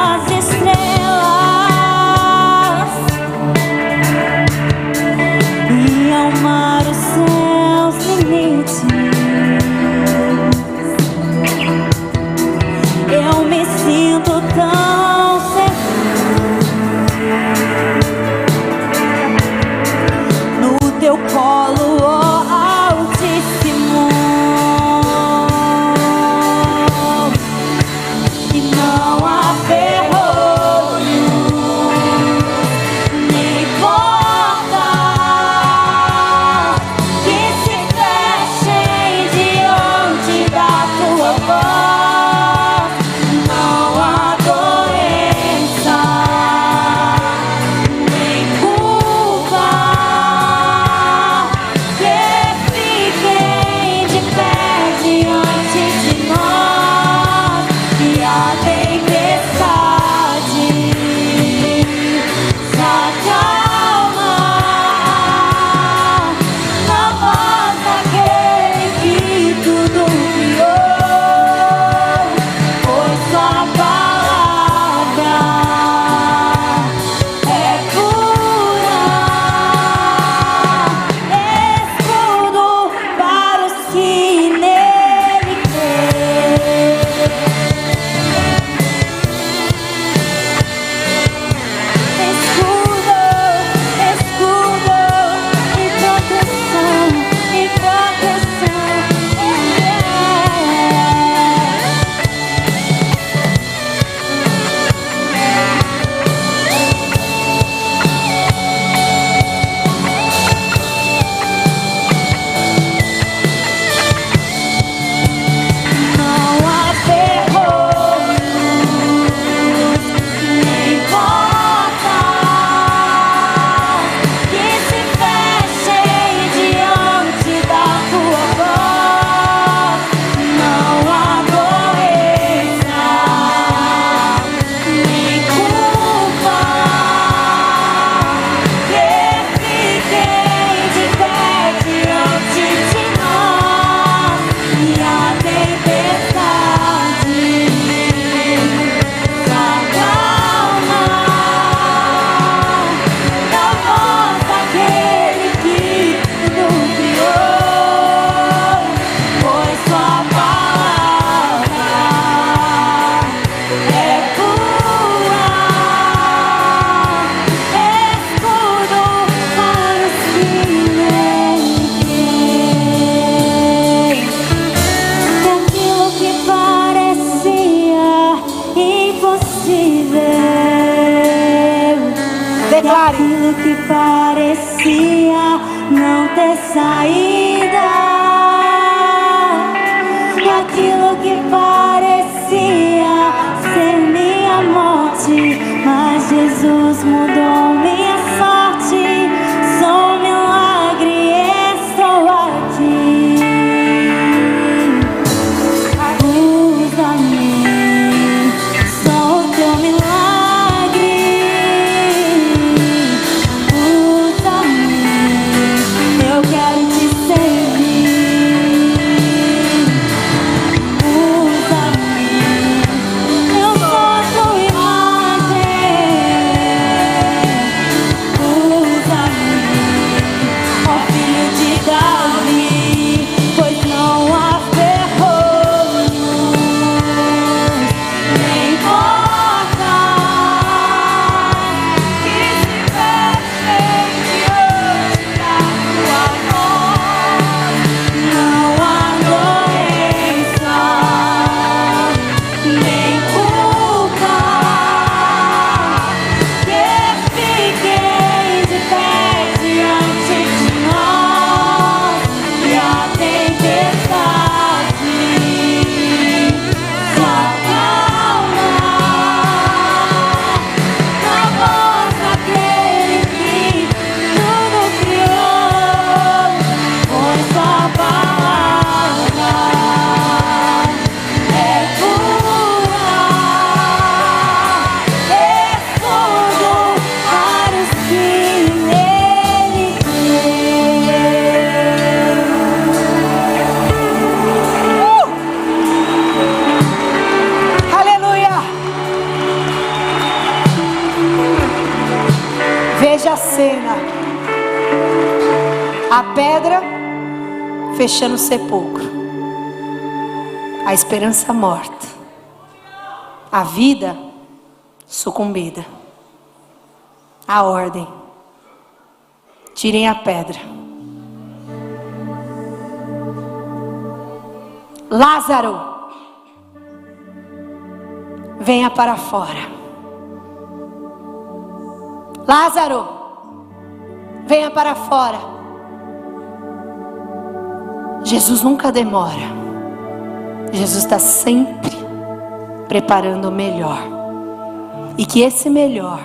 aquilo que parecia não ter saída, aquilo que parecia ser minha morte, mas Jesus mudou minha sorte. Sou um milagre, estou aqui. Usa-me, sou o teu milagre. Usa-me, eu quero te servir. Usa-me, eu sou a tua imagem. Usa-me, ó filho de Davi, pois não há ferrolhos, nem porta que se fechem diante da tua voz. Não há doença, nem culpa que fiquem de pé diante de nós. E a tempestade se acalma na voz daquele que tudo criou. Pois sua palavra é pura, escudo para os que nele creem. Aleluia! Veja a cena. A pedra fechando o sepulcro. A esperança morta. A vida sucumbida. A ordem. Tirem a pedra. Lázaro, venha para fora. Lázaro, venha para fora. Jesus nunca demora. Jesus está sempre preparando o melhor. E que esse melhor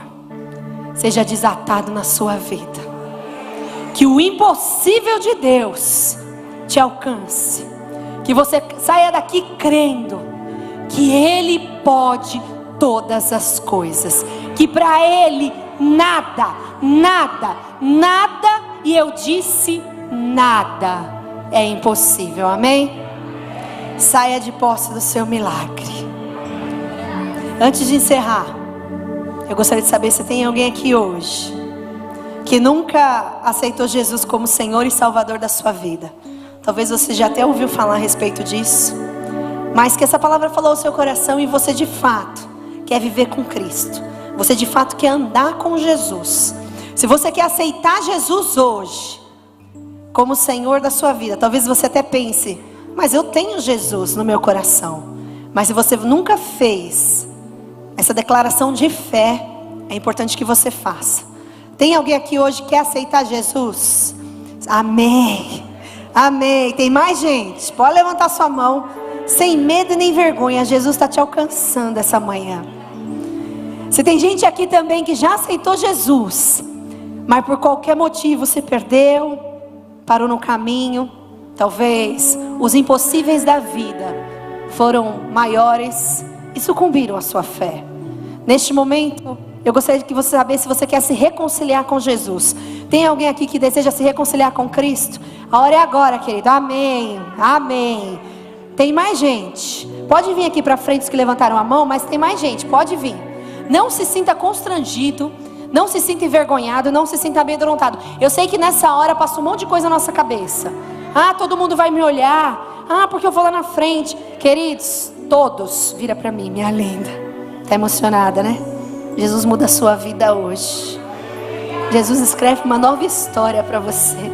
seja desatado na sua vida. Que o impossível de Deus te alcance. Que você saia daqui crendo que Ele pode todas as coisas. Que para Ele nada, nada, nada, e eu disse nada, é impossível. Amém? Saia de posse do seu milagre. Antes de encerrar, eu gostaria de saber se tem alguém aqui hoje que nunca aceitou Jesus como Senhor e Salvador da sua vida. Talvez você já até ouviu falar a respeito disso, mas que essa palavra falou ao seu coração e você de fato quer viver com Cristo. Você de fato quer andar com Jesus. Se você quer aceitar Jesus hoje como Senhor da sua vida, talvez você até pense, mas eu tenho Jesus no meu coração. Mas se você nunca fez essa declaração de fé, é importante que você faça. Tem alguém aqui hoje que quer aceitar Jesus? Amém. Amém. Tem mais gente? Pode levantar sua mão, sem medo e nem vergonha. Jesus está te alcançando essa manhã. Se tem gente aqui também que já aceitou Jesus, mas por qualquer motivo se perdeu, parou no caminho, talvez os impossíveis da vida foram maiores e sucumbiram à sua fé. Neste momento, eu gostaria que você soubesse se você quer se reconciliar com Jesus. Tem alguém aqui que deseja se reconciliar com Cristo? A hora é agora, querido. Amém. Amém. Tem mais gente. Pode vir aqui para frente os que levantaram a mão, mas tem mais gente. Pode vir. Não se sinta constrangido. Não se sinta envergonhado. Não se sinta amedrontado. Eu sei que nessa hora passa um monte de coisa na nossa cabeça. Ah, todo mundo vai me olhar. Ah, porque eu vou lá na frente. Queridos, todos, vira para mim, minha linda. Tá emocionada, né? Jesus muda a sua vida hoje. Jesus escreve uma nova história para você.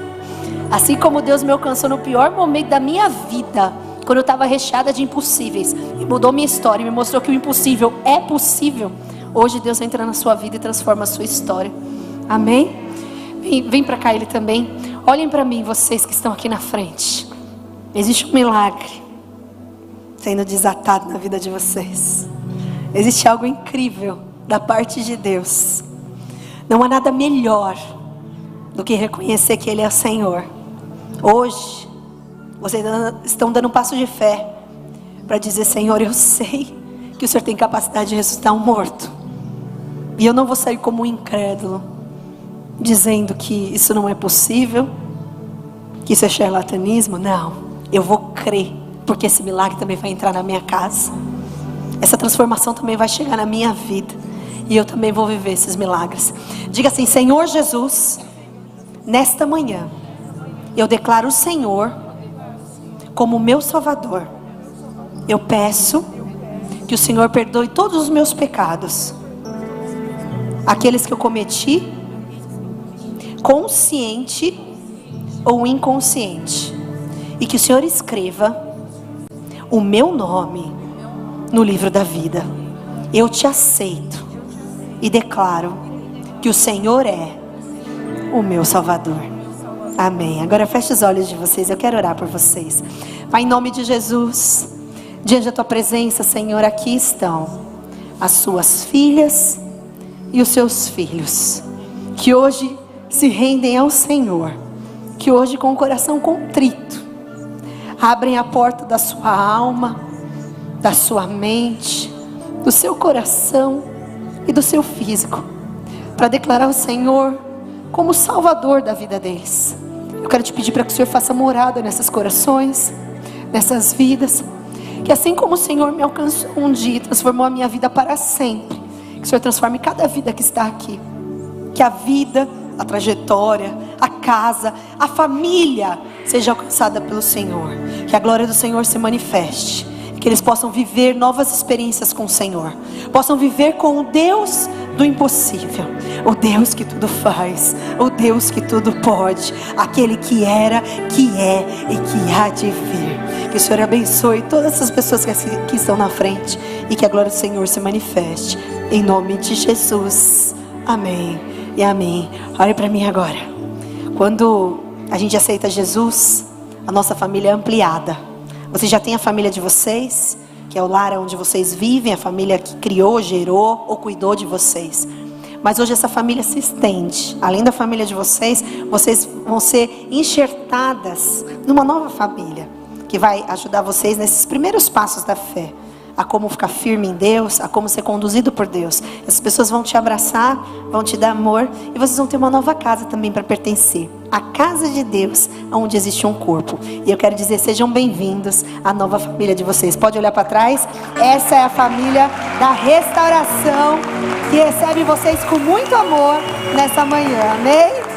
Assim como Deus me alcançou no pior momento da minha vida, quando eu estava recheada de impossíveis, e mudou minha história, me mostrou que o impossível é possível. Hoje Deus entra na sua vida e transforma a sua história. Amém? Vem para cá ele também. Olhem para mim, vocês que estão aqui na frente. Existe um milagre sendo desatado na vida de vocês. Existe algo incrível da parte de Deus. Não há nada melhor do que reconhecer que Ele é o Senhor. Hoje, vocês estão dando um passo de fé para dizer: Senhor, eu sei que o Senhor tem capacidade de ressuscitar um morto. E eu não vou sair como um incrédulo, dizendo que isso não é possível, que isso é charlatanismo. Não, eu vou crer, porque esse milagre também vai entrar na minha casa. Essa transformação também vai chegar na minha vida. E eu também vou viver esses milagres. Diga assim: Senhor Jesus, nesta manhã, eu declaro o Senhor como meu Salvador. Eu peço que o Senhor perdoe todos os meus pecados, aqueles que eu cometi, consciente ou inconsciente, e que o Senhor escreva o meu nome no livro da vida. Eu te aceito e declaro que o Senhor é o meu Salvador. Amém. Agora feche os olhos de vocês, eu quero orar por vocês. Pai, em nome de Jesus, diante da tua presença, Senhor, aqui estão as suas filhas e os seus filhos, que hoje se rendem ao Senhor, que hoje com o coração contrito abrem a porta da sua alma, da sua mente, do seu coração e do seu físico, para declarar o Senhor como Salvador da vida deles. Eu quero te pedir para que o Senhor faça morada nesses corações, nessas vidas, que assim como o Senhor me alcançou um dia e transformou a minha vida para sempre, que o Senhor transforme cada vida que está aqui, que a vida, a trajetória, a casa, a família seja alcançada pelo Senhor, que a glória do Senhor se manifeste, que eles possam viver novas experiências com o Senhor, possam viver com o Deus do impossível, o Deus que tudo faz, o Deus que tudo pode, aquele que era, que é e que há de vir. Que o Senhor abençoe todas essas pessoas que estão na frente e que a glória do Senhor se manifeste, em nome de Jesus. Amém e amém. Olhe para mim agora. Quando a gente aceita Jesus, a nossa família é ampliada. Vocês já têm a família de vocês, que é o lar onde vocês vivem, a família que criou, gerou ou cuidou de vocês. Mas hoje essa família se estende. Além da família de vocês, vocês vão ser enxertadas numa nova família, que vai ajudar vocês nesses primeiros passos da fé, a como ficar firme em Deus, a como ser conduzido por Deus. Essas pessoas vão te abraçar, vão te dar amor, e vocês vão ter uma nova casa também para pertencer, a casa de Deus, onde existe um corpo. E eu quero dizer, sejam bem-vindos à nova família de vocês. Pode olhar para trás. Essa é a família da restauração, que recebe vocês com muito amor nessa manhã. Amém?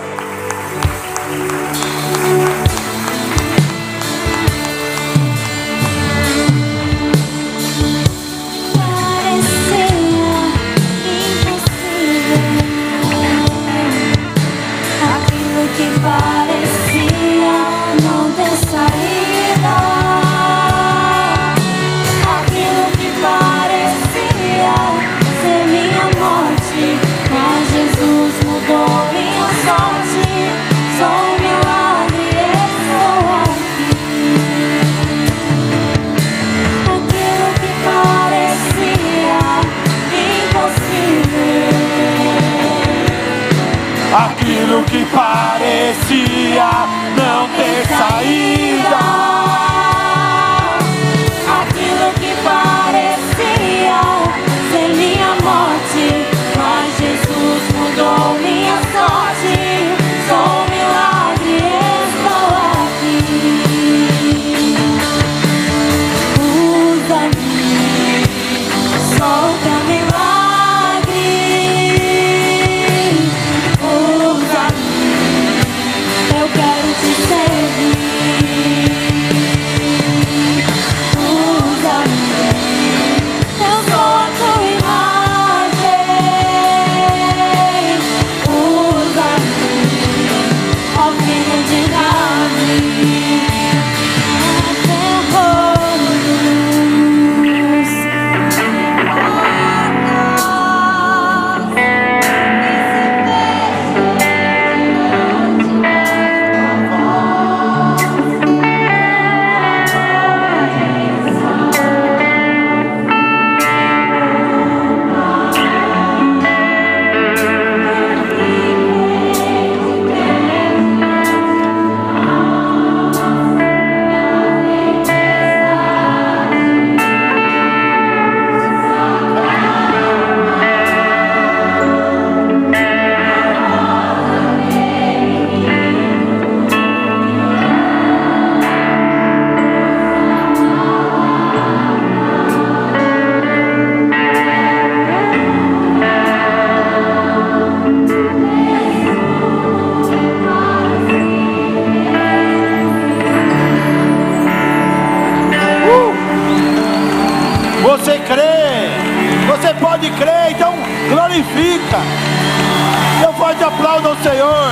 Que parecia não ter saída, aquilo que parecia ser minha morte, mas Jesus mudou minha sorte. Sou um milagre, estou aqui. Aquilo que parecia impossível, aquilo que parecia não ter saída, aquilo que parecia ser minha morte, mas Jesus mudou minha sorte. Sou um milagre, estou aqui. Usa-me só pra milagre. Usa-me, eu quero te servir. Senhor,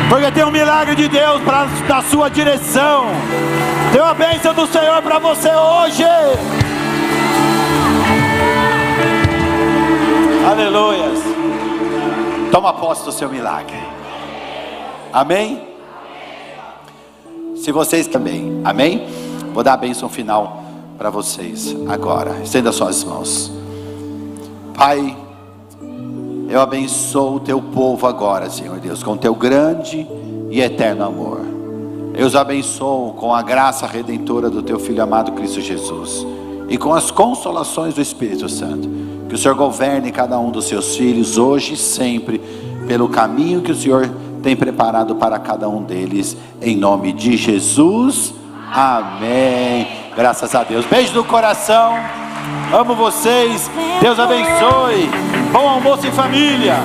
porque tem um milagre de Deus na sua direção. Tem uma bênção do Senhor para você hoje. Aleluias. Toma posse do seu milagre. Amém? Se vocês também, amém? Vou dar a bênção final para vocês agora. Estenda suas mãos. Pai, eu abençoo o teu povo agora, Senhor Deus, com teu grande e eterno amor. Eu os abençoo com a graça redentora do teu Filho amado Cristo Jesus e com as consolações do Espírito Santo. Que o Senhor governe cada um dos seus filhos hoje e sempre pelo caminho que o Senhor tem preparado para cada um deles, em nome de Jesus. Amém. Graças a Deus. Beijo no coração. Amo vocês. Deus abençoe. Bom almoço em família.